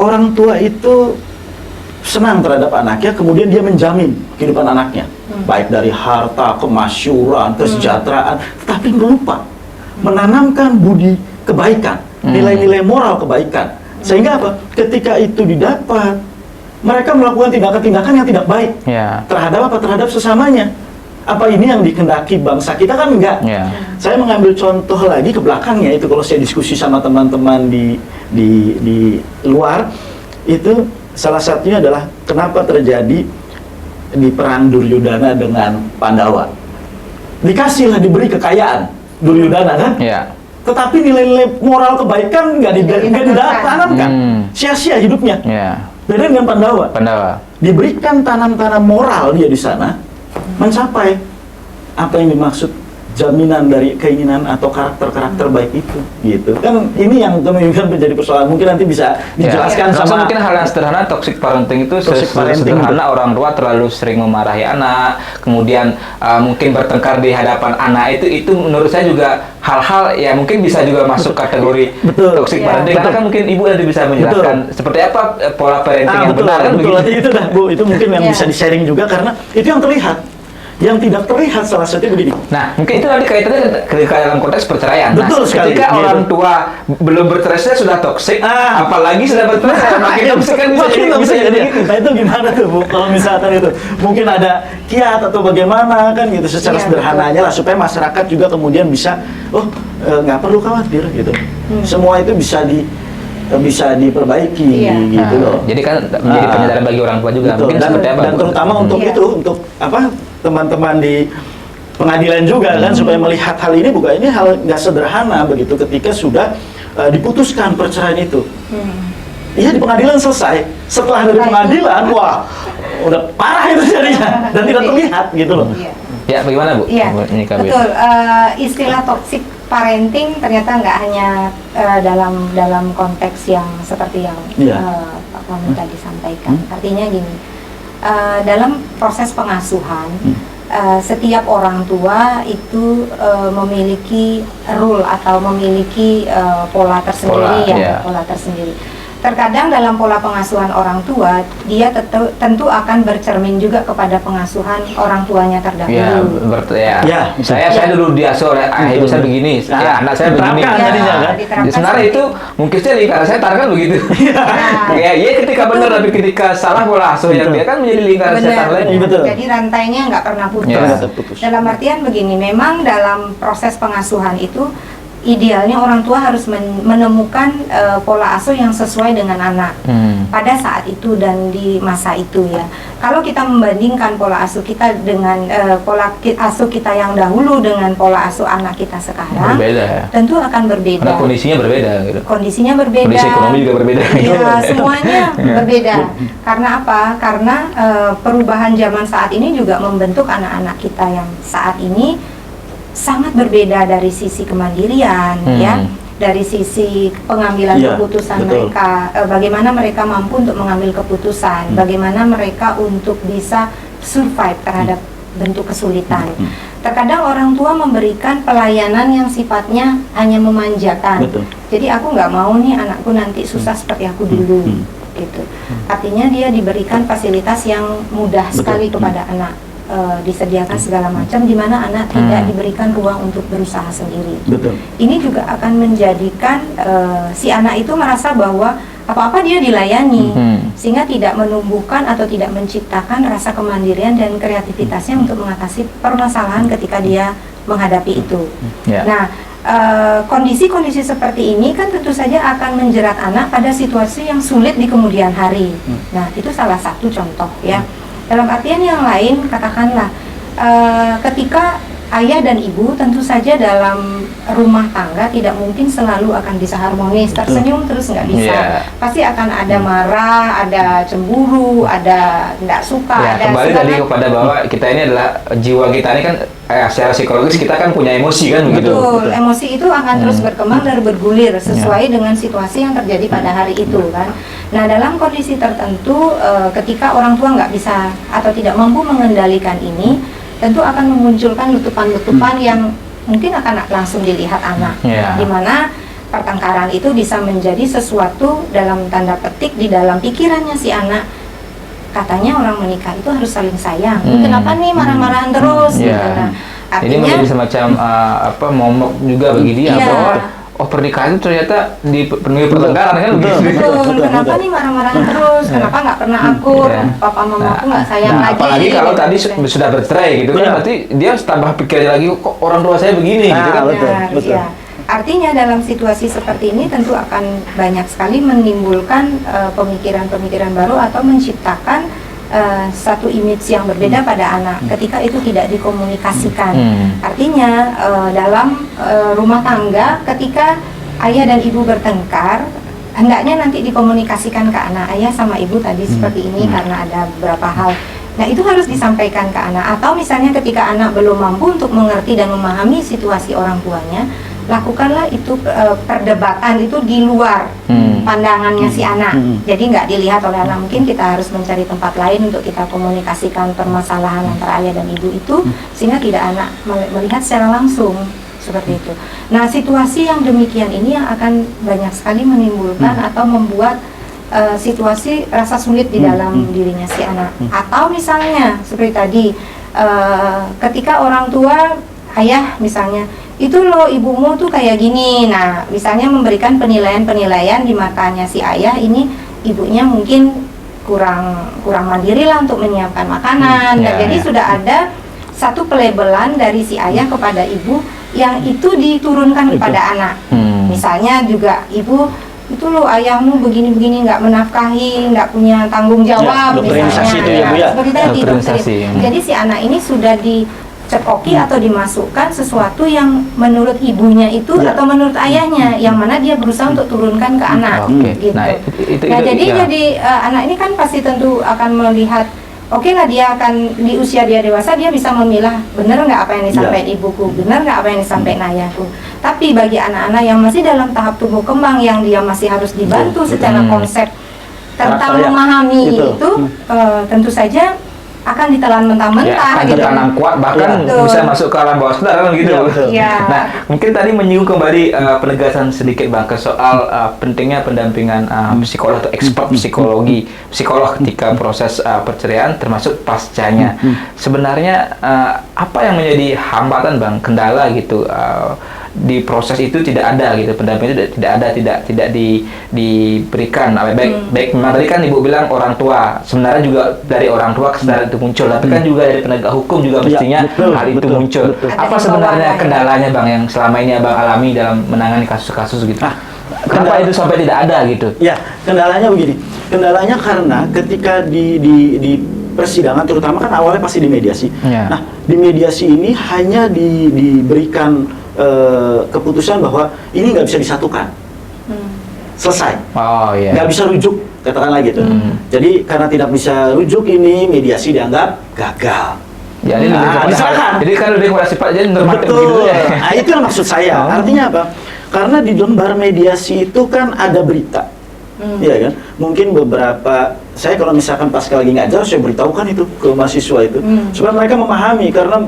Orang tua itu senang terhadap anaknya, kemudian dia menjamin kehidupan anaknya, baik dari harta, kemasyuran, kesejahteraan, tetapi lupa menanamkan budi kebaikan, nilai-nilai moral kebaikan. Sehingga apa? Ketika itu didapat, mereka melakukan tindakan-tindakan yang tidak baik terhadap apa? Terhadap sesamanya. Apa ini yang dikehendaki bangsa kita? Kan enggak. Saya mengambil contoh lagi ke belakangnya, itu kalau saya diskusi sama teman-teman di luar, itu salah satunya adalah kenapa terjadi di perang Duryodhana dengan Pandawa. Dikasihlah, diberi kekayaan Duryodhana kan? Tetapi nilai-nilai moral kebaikan nggak ditanamkan. Sia-sia hidupnya. Beda dengan Pandawa. Diberikan tanam-tanam moral dia di sana, mencapai apa yang dimaksud jaminan dari keinginan atau karakter-karakter baik itu, gitu kan. Ini yang kemudian menjadi persoalan, mungkin nanti bisa dijelaskan sama mungkin hal yang sederhana. Toxic parenting itu sederhana, orang tua terlalu sering memarahi anak, kemudian mungkin bertengkar di hadapan anak, itu menurut saya juga hal-hal ya mungkin bisa juga masuk kategori toxic parenting. Karena kan mungkin ibu nanti bisa menjelaskan seperti apa pola parenting yang benar kan begitu. Itu dah Bu, itu mungkin yang bisa di-sharing juga, karena itu yang terlihat. Yang tidak terlihat salah satunya begini. Nah, mungkin itu nanti kaitannya ketika dalam konteks perceraian. Betul sekali. Ketika orang tua belum bercerai sudah toksik, apalagi sudah bercerai makin toksik kan bisa jadi. Nah itu gimana tuh Bu? Kalau misalkan itu mungkin ada kiat atau bagaimana kan gitu, secara sederhananya lah supaya masyarakat juga kemudian bisa nggak perlu khawatir gitu. Semua itu bisa diperbaiki gitu loh. Jadi kan menjadi penyadaran bagi orang tua juga. Mungkin dan terutama untuk itu, untuk apa? Teman-teman di pengadilan juga kan, supaya melihat hal ini bukan ini hal nggak sederhana begitu ketika sudah diputuskan perceraian itu. Iya, di pengadilan selesai. Setelah dari pengadilan, wah udah parah itu jadinya dan tidak terlihat gitu loh. Ya, bagaimana Bu? Iya, betul. Istilah toxic parenting ternyata nggak hanya dalam konteks yang seperti yang Pak Wamen tadi sampaikan. Artinya gini, dalam proses pengasuhan, setiap orang tua itu memiliki rule atau memiliki pola tersendiri, pola tersendiri. Terkadang dalam pola pengasuhan orang tua, dia tentu akan bercermin juga kepada pengasuhan orang tuanya terdahulu. Saya dulu diasuh oleh ibu saya begini, anak saya begini. Sebenarnya itu mungkin saya lingkaran saya taruhkan begitu. Ketika benar, tapi ketika salah pola asuh yang dia kan menjadi lingkaran setan lagi. Jadi rantainya nggak pernah putus. Dalam artian begini, memang dalam proses pengasuhan itu idealnya orang tua harus menemukan pola asuh yang sesuai dengan anak pada saat itu dan di masa itu ya. Kalau kita membandingkan pola asuh kita dengan pola asuh kita yang dahulu dengan pola asuh anak kita sekarang, tentu akan berbeda. Karena kondisinya berbeda gitu. Kondisinya berbeda. Kondisi ekonomi juga berbeda. Iya, semuanya berbeda. Karena apa? Karena perubahan zaman saat ini juga membentuk anak-anak kita yang saat ini sangat berbeda dari sisi kemandirian, ya, dari sisi pengambilan keputusan mereka, bagaimana mereka mampu untuk mengambil keputusan, bagaimana mereka untuk bisa survive terhadap bentuk kesulitan. Terkadang orang tua memberikan pelayanan yang sifatnya hanya memanjakan. Jadi aku nggak mau nih anakku nanti susah seperti aku dulu, gitu. Artinya dia diberikan fasilitas yang mudah sekali kepada anak. Disediakan segala macam, di mana anak tidak diberikan ruang untuk berusaha sendiri. Ini juga akan menjadikan si anak itu merasa bahwa apa-apa dia dilayani, sehingga tidak menumbuhkan atau tidak menciptakan rasa kemandirian dan kreativitasnya untuk mengatasi permasalahan ketika dia menghadapi itu. Nah, kondisi-kondisi seperti ini kan tentu saja akan menjerat anak pada situasi yang sulit di kemudian hari. Nah, itu salah satu contoh ya. Dalam artian yang lain, katakanlah ketika ayah dan ibu tentu saja dalam rumah tangga tidak mungkin selalu akan bisa harmonis, tersenyum terus nggak bisa. Pasti akan ada marah, ada cemburu, ada nggak suka. Ya, ada kembali segala- tadi kepada bahwa kita ini adalah jiwa kita ini kan secara psikologis kita kan punya emosi kan begitu. Betul, emosi itu akan terus berkembang dan bergulir sesuai dengan situasi yang terjadi pada hari itu kan. Nah, dalam kondisi tertentu ketika orang tua nggak bisa atau tidak mampu mengendalikan ini, tentu akan memunculkan letupan-letupan yang mungkin akan langsung dilihat anak, di mana pertengkaran itu bisa menjadi sesuatu dalam tanda petik di dalam pikirannya si anak. Katanya orang menikah itu harus saling sayang. Kenapa nih marah-marahan terus? Gitu. Nah, Ini artinya menjadi semacam momok juga bagi dia Iya. bahwa pernikahan itu ternyata dipenuhi pertengkaran kan begitu. betul. Kenapa nih marah-marahan terus? Kenapa nggak pernah akur? Iya. Papa mamaku nggak sayang lagi. Apalagi kalau gitu. tadi sudah bercerai gitu kan, Benar. berarti dia tambah pikirnya lagi kok orang tua saya begini gitu kan. Betul, Benar, betul. iya. Artinya dalam situasi seperti ini tentu akan banyak sekali menimbulkan pemikiran-pemikiran baru atau menciptakan satu image yang berbeda pada anak ketika itu tidak dikomunikasikan. Artinya dalam rumah tangga ketika ayah dan ibu bertengkar, hendaknya nanti dikomunikasikan ke anak. Ayah sama ibu tadi seperti ini karena ada beberapa hal. Nah, itu harus disampaikan ke anak. Atau misalnya ketika anak belum mampu untuk mengerti dan memahami situasi orang tuanya, lakukanlah itu perdebatan itu di luar pandangannya si anak. Jadi nggak dilihat oleh anak. Mungkin kita harus mencari tempat lain untuk kita komunikasikan permasalahan antara ayah dan ibu itu, sehingga tidak anak melihat secara langsung seperti itu. Nah, situasi yang demikian ini yang akan banyak sekali menimbulkan atau membuat situasi rasa sulit di dalam dirinya si anak. Atau misalnya seperti tadi, ketika orang tua, ayah misalnya, itu loh ibumu tuh kayak gini. Nah, misalnya memberikan penilaian-penilaian di matanya si ayah, ini ibunya mungkin kurang mandiri lah untuk menyiapkan makanan. Dan jadi sudah ada satu pelabelan dari si ayah kepada ibu yang itu diturunkan kepada anak. Misalnya juga ibu, itu loh ayahmu begini-begini, nggak menafkahi, nggak punya tanggung jawab, doktrinisasi itu ya, Bu, ya? seperti tadi Doktrinisasi. Jadi si anak ini sudah dicekoki atau dimasukkan sesuatu yang menurut ibunya itu atau menurut ayahnya, yang mana dia berusaha untuk turunkan ke anak. Gitu. Nah, Jadi anak ini kan pasti tentu akan melihat, oke lah, dia akan di usia dia dewasa, dia bisa memilah benar nggak apa yang disampaikan ibuku, benar nggak apa yang disampaikan ayahku. Tapi bagi anak-anak yang masih dalam tahap tumbuh kembang, yang dia masih harus dibantu secara konsep tentang memahami itu, tentu saja akan ditelan mentah-mentah, akan gitu. tertanam kuat, bahkan bisa masuk ke alam bawah sadar kan gitu. Nah, mungkin tadi menyinggung kembali penegasan sedikit Bang ke soal pentingnya pendampingan psikolog atau expert psikolog ketika proses perceraian termasuk pascanya. Sebenarnya apa yang menjadi hambatan Bang, kendala gitu di proses itu tidak ada gitu, pendamping itu tidak ada, tidak diberikan. Baik memang tadi kan Ibu bilang orang tua, sebenarnya juga dari orang tua kesadaran itu muncul, tapi kan juga dari penegak hukum juga mestinya hal itu muncul. Apa sebenarnya kendalanya Bang yang selama ini Abang alami dalam menangani kasus-kasus gitu? Kenapa itu sampai tidak ada gitu? Ya, kendalanya begini. Kendalanya karena ketika di persidangan, terutama kan awalnya pasti di mediasi. Nah, di mediasi ini hanya diberikan keputusan bahwa ini nggak bisa disatukan, selesai, nggak bisa rujuk, katakanlah gitu. Jadi karena tidak bisa rujuk, ini mediasi dianggap gagal. Jadi misalkan, jadi kan lebih kepada sifat jadi normatif gitu ya. Nah, itu yang maksud saya. Artinya apa? Karena di lembar mediasi itu kan ada berita, ya kan? Mungkin beberapa, saya kalau misalkan pas lagi ngajar, saya beritahukan itu ke mahasiswa itu, supaya mereka memahami. Karena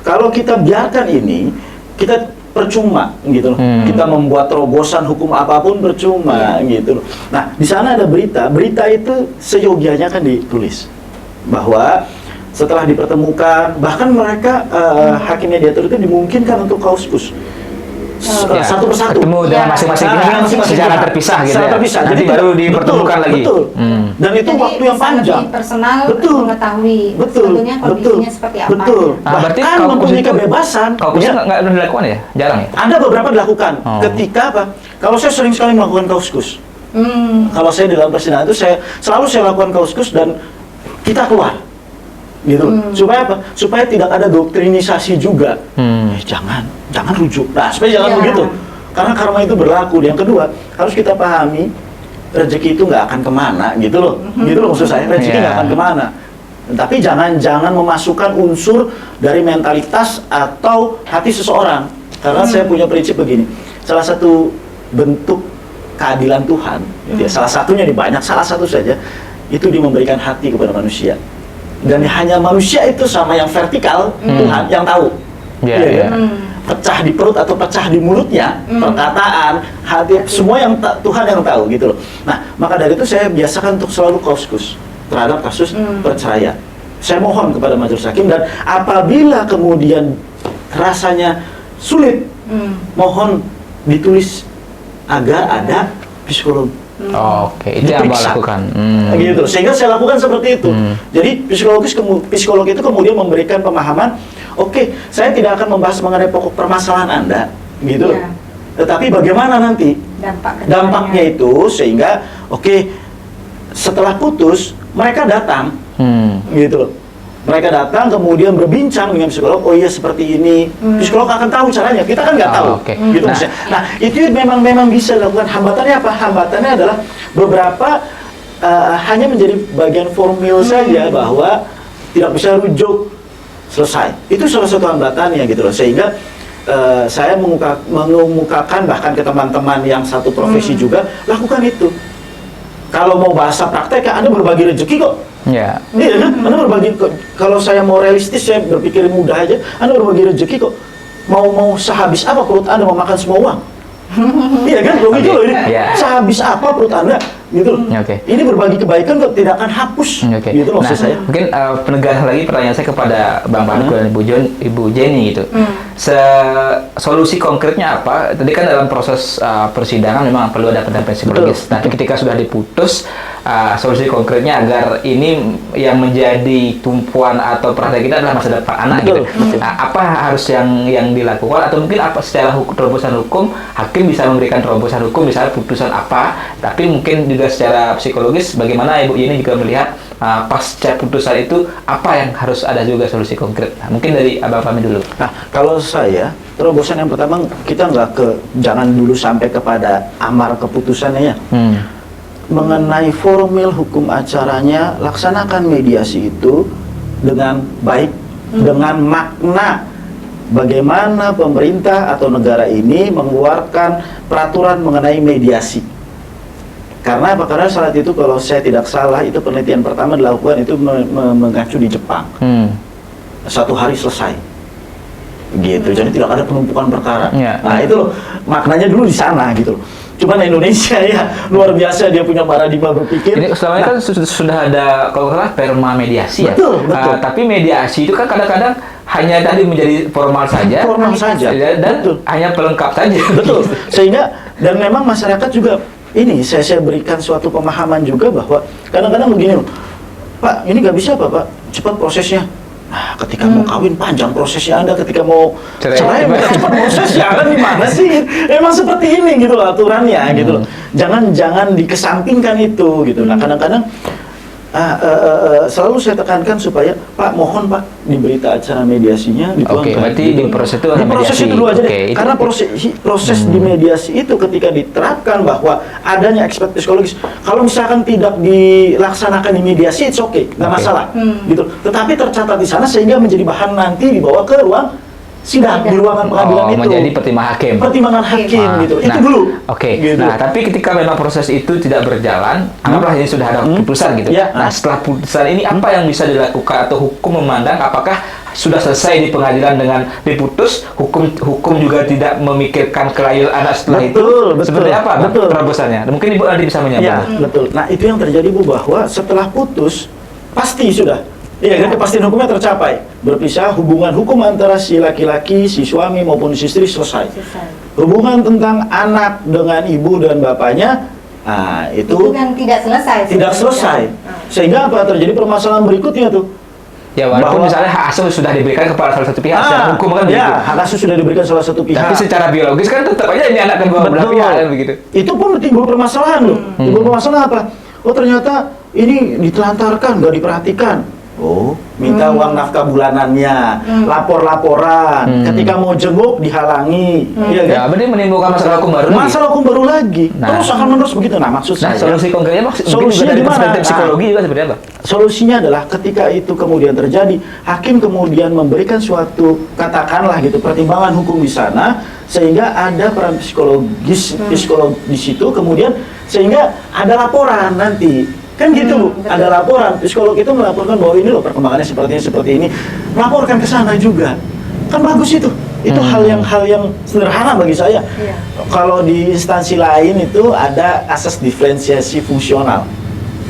kalau kita biarkan ini, kita percuma gitu loh. Kita membuat terobosan hukum apapun percuma gitu loh. Nah, di sana ada berita itu seyogianya kan ditulis bahwa setelah dipertemukan, bahkan mereka hakim mediator itu dimungkinkan untuk kauskus satu persatu, ketemu dengan masing-masing secara terpisah gitu. Secara terpisah. Nanti Jadi baru dipertemukan lagi. Betul. Dan itu Jadi waktu yang panjang. lebih personal, Betul. mengetahui sebetulnya kondisinya seperti apa. Betul. Berarti Bahkan mempunyai kebebasan. Kaukusnya nggak dilakukan ya? Jarang ya? Ada beberapa dilakukan. Ketika apa? Kalau saya sering sekali melakukan kauskus. Kalau saya di dalam persidangan itu saya lakukan kauskus dan kita keluar. gitu. Supaya apa? Supaya tidak ada doktrinisasi juga. Jangan rujuk. Nah, supaya jangan begitu. Karena karma itu berlaku. Yang kedua, harus kita pahami rezeki itu nggak akan kemana, gitu loh. Gitu loh maksud saya, rezeki nggak akan kemana. Tapi jangan memasukkan unsur dari mentalitas atau hati seseorang. Karena saya punya prinsip begini. Salah satu bentuk keadilan Tuhan, gitu ya, salah satunya nih, banyak, salah satu saja, itu dia memberikan hati kepada manusia. Dan hanya manusia itu sama yang vertikal, Tuhan yang tahu. Ya. Pecah di perut atau pecah di mulutnya, perkataan, hati, semua yang Tuhan yang tahu, gitu loh. Nah, maka dari itu saya biasakan untuk selalu kauskus terhadap kasus perceraian. Saya mohon kepada majelis hakim, dan apabila kemudian rasanya sulit, mohon ditulis agar ada psikolog. Oke, itu yang Abang lakukan. Gitu, sehingga saya lakukan seperti itu. Jadi psikolog itu kemudian memberikan pemahaman, oke, saya tidak akan membahas mengenai pokok permasalahan Anda, gitu. Tetapi bagaimana nanti dampaknya itu, sehingga setelah putus mereka datang, gitu loh. Mereka datang kemudian berbincang dengan psikolog. Oh iya seperti ini. Psikolog akan tahu caranya. Kita kan nggak tahu. Gitu nah itu memang bisa dilakukan. Hambatannya apa? Hambatannya adalah beberapa hanya menjadi bagian formil saja, bahwa tidak bisa rujuk, selesai. Itu salah satu hambatannya, gitu loh. Sehingga saya mengemukakan bahkan ke teman-teman yang satu profesi juga, lakukan itu. Kalau mau bahasa praktek, Anda berbagi rezeki kok. Iya kan? Anda berbagi, kalau saya mau realistis, saya berpikir mudah aja, Anda berbagi rezeki kok. Mau sehabis apa perut Anda mau makan semua uang? Iya kan? Logika loh ini. Sehabis apa perut Anda? Gitu loh. Ini berbagi kebaikan kok tidak akan hapus. Gitu loh maksud saya. Mungkin penegasan lagi pertanyaan saya kepada Bang Fahmi dan Ibu Jenny gitu. Solusi konkretnya apa? Tadi kan dalam proses persidangan memang perlu ada pendampingan psikologis. Tapi ketika sudah diputus, solusi konkretnya agar ini yang menjadi tumpuan atau perhatian kita adalah masa depan anak gitu. Apa harus yang dilakukan, atau mungkin apa secara terobosan hukum, hakim bisa memberikan terobosan hukum, misalnya putusan apa, tapi mungkin juga secara psikologis bagaimana Ibu Jenny juga melihat pasca putusan itu apa yang harus ada juga solusi konkret. Nah, mungkin dari Abang Fahmi dulu. Nah, kalau saya, terobosan yang pertama, kita jangan dulu sampai kepada amar keputusannya ya. Mengenai formil hukum acaranya, laksanakan mediasi itu dengan baik, dengan makna bagaimana pemerintah atau negara ini mengeluarkan peraturan mengenai mediasi. Karena apa? Karena saat itu kalau saya tidak salah, itu penelitian pertama dilakukan itu mengacu di Jepang. 1 hari selesai. Gitu. Jadi tidak ada penumpukan perkara. Nah, itu loh, maknanya dulu di sana gitu loh. Cuman Indonesia ya luar biasa, dia punya paradigma berpikir. Ini selama ini kan sudah ada kalau salah perma mediasi ya. Betul. Tapi mediasi itu kan kadang-kadang hanya tadi menjadi formal saja. Formal saja. Dan hanya pelengkap saja. Betul. Sehingga dan memang masyarakat juga ini saya berikan suatu pemahaman juga bahwa kadang-kadang begini loh, Pak, ini nggak bisa Pak, cepat prosesnya. Nah, ketika mau kawin panjang prosesnya Anda, ketika mau cerai cepat prosesnya, kan gimana sih? Emang seperti ini gitu loh aturannya gitu loh. Jangan dikesampingkan itu gitu. Nah, kadang-kadang selalu saya tekankan supaya Pak, mohon Pak diberi acara mediasinya dituangkan. Berarti gitu. di proses itu Proses itu dulu aja deh. Karena proses di mediasi itu ketika diterapkan bahwa adanya ekspert psikologis, kalau misalkan tidak dilaksanakan di mediasi, it's okay, nggak masalah, gitu. Tetapi tercatat di sana sehingga menjadi bahan nanti dibawa ke ruang sidang, di ruangan pengadilan itu. Menjadi pertimbangan hakim. Gitu. Itu dulu. Gitu. Nah, tapi ketika memang proses itu tidak berjalan, anggaplah ini sudah ada putusan gitu. Nah, setelah putusan ini apa yang bisa dilakukan atau hukum memandang apakah sudah selesai di pengadilan dengan diputus, hukum juga tidak memikirkan kelahiran anak setelah itu? Seperti apa terobosannya? Mungkin Ibu nanti bisa menyambung. Ya, betul. Nah, itu yang terjadi Bu, bahwa setelah putus pasti sudah. Iya kan, kepastian hukumnya tercapai. Berpisah, hubungan hukum antara si laki-laki, si suami maupun si istri selesai. Hubungan tentang anak dengan ibu dan bapaknya, itu kan tidak selesai. Sehingga apa? Terjadi permasalahan berikutnya tuh. Ya, walaupun misalnya hak asuh sudah diberikan kepada salah satu pihak, secara hukum kan begitu. Hak asuh sudah diberikan salah satu pihak. Tapi secara biologis kan tetap aja ini anak kedua belah pihak kan begitu. Itu pun timbul permasalahan loh. Timbul permasalahan apa? Oh, ternyata ini ditelantarkan, nggak diperhatikan. minta uang nafkah bulanannya, lapor-laporan, ketika mau jenguk dihalangi, iya kan? Ya, berarti menimbulkan masalah hukum baru lagi. Masalah hukum baru lagi, Nah. terus akan menerus begitu. Nah, maksud saya, solusi konkretnya mungkin solusinya juga dari gimana? perspektif psikologi juga seperti apa? Solusinya adalah ketika itu kemudian terjadi, hakim kemudian memberikan suatu, katakanlah gitu, pertimbangan hukum di sana, sehingga ada peran psikolog di situ, kemudian sehingga ada laporan nanti. Kan gitu, Bu. Ada laporan, psikolog itu melaporkan bahwa ini loh perkembangannya seperti ini, melaporkan ke sana juga. Kan bagus itu. Itu hal yang sederhana bagi saya. Iya. Kalau di instansi lain itu ada asas diferensiasi fungsional.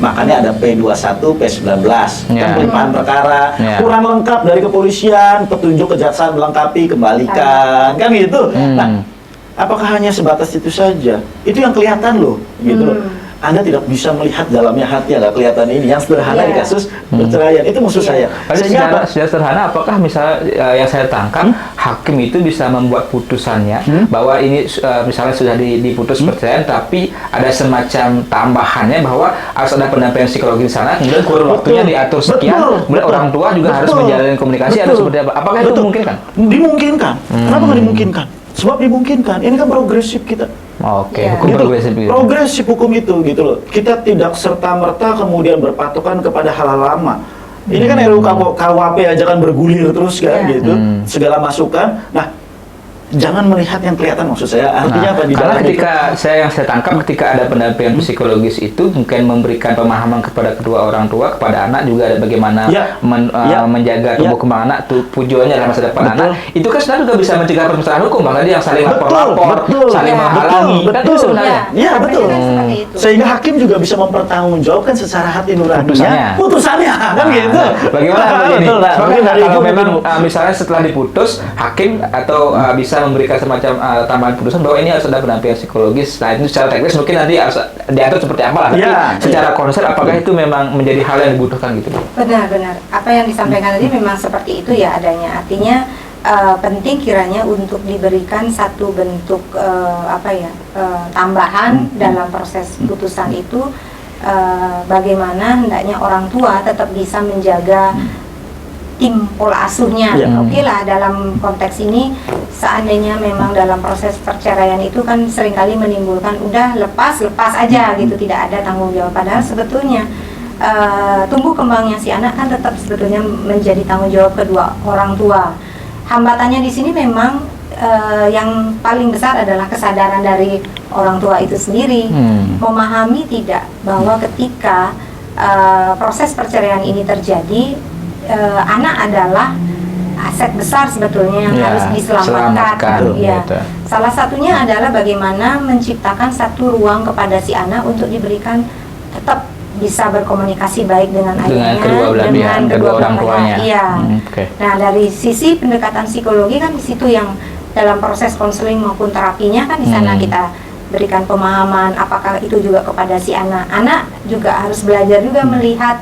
Makanya ada P21, P19, kan pelimpahan perkara, kurang lengkap dari kepolisian, petunjuk kejaksaan melengkapi, kembalikan, kan gitu. Nah, apakah hanya sebatas itu saja? Itu yang kelihatan loh, gitu loh. Anda tidak bisa melihat dalamnya hati, nggak kelihatan ini. Yang sederhana di kasus perceraian, itu maksud saya. Sehingga apa? Secara sederhana, apakah misalnya yang saya tangkap, hakim itu bisa membuat putusannya bahwa ini misalnya sudah diputus perceraian, tapi ada semacam tambahannya bahwa harus ada pendampingan psikologi di sana, kemudian kurun waktunya diatur sekian, kemudian orang tua juga harus menjalani komunikasi atau seperti apa? Apakah itu memungkinkan? Dimungkinkan. Kenapa nggak dimungkinkan? Sebab dimungkinkan. Ini kan progresif kita. Oke, Ya. hukum Gitu. progresif gitu. Progresif hukum itu gitu loh. Kita tidak serta-merta kemudian berpatokan kepada hal lama. Ini kan RUU KUHP aja kan bergulir terus kan gitu. Segala masukan. Nah, jangan melihat yang kelihatan, maksud saya. Artinya apa di Karena dalam ketika yang saya tangkap ketika ada pendampingan psikologis itu mungkin memberikan pemahaman kepada kedua orang tua, kepada anak juga ada bagaimana menjaga tumbuh kembang anak, tujuannya dalam masa depan anak. Itu kan sebenarnya juga bisa mencegah permasalahan hukum, bahkan yang saling lapor-lapor, saling menghalangi. Kan itu sebenarnya. Iya, betul. Seperti itu. Sehingga hakim juga bisa mempertanggungjawabkan secara hati nuraninya Putusannya. kan gitu. Bagaimana ini? Betul, nah, mungkin dari kalau itu memang misalnya setelah diputus, hakim atau bisa memberikan semacam tambahan putusan bahwa ini harus ada pendampingan psikologis. Nah, itu secara teknis mungkin nanti harus diatur seperti apa lah. Tapi secara konsep apakah itu memang menjadi hal yang dibutuhkan gitu? Benar-benar. Apa yang disampaikan tadi memang seperti itu ya adanya. Artinya penting kiranya untuk diberikan satu bentuk tambahan dalam proses putusan itu, bagaimana hendaknya orang tua tetap bisa menjaga tim pola asuhnya. Oke lah, dalam konteks ini seandainya memang dalam proses perceraian itu kan seringkali menimbulkan udah lepas aja gitu, tidak ada tanggung jawab. Padahal sebetulnya tumbuh kembangnya si anak kan tetap sebetulnya menjadi tanggung jawab kedua orang tua. Hambatannya di sini memang yang paling besar adalah kesadaran dari orang tua itu sendiri, memahami tidak bahwa ketika proses perceraian ini terjadi, anak adalah aset besar sebetulnya yang harus diselamatkan. Ya. Gitu. Salah satunya adalah bagaimana menciptakan satu ruang kepada si anak untuk diberikan tetap bisa berkomunikasi baik dengan ayahnya, dengan kedua orang tuanya. Iya. Nah, dari sisi pendekatan psikologi kan di situ yang dalam proses konseling maupun terapinya kan di sana kita berikan pemahaman apakah itu juga kepada si anak. Anak juga harus belajar juga melihat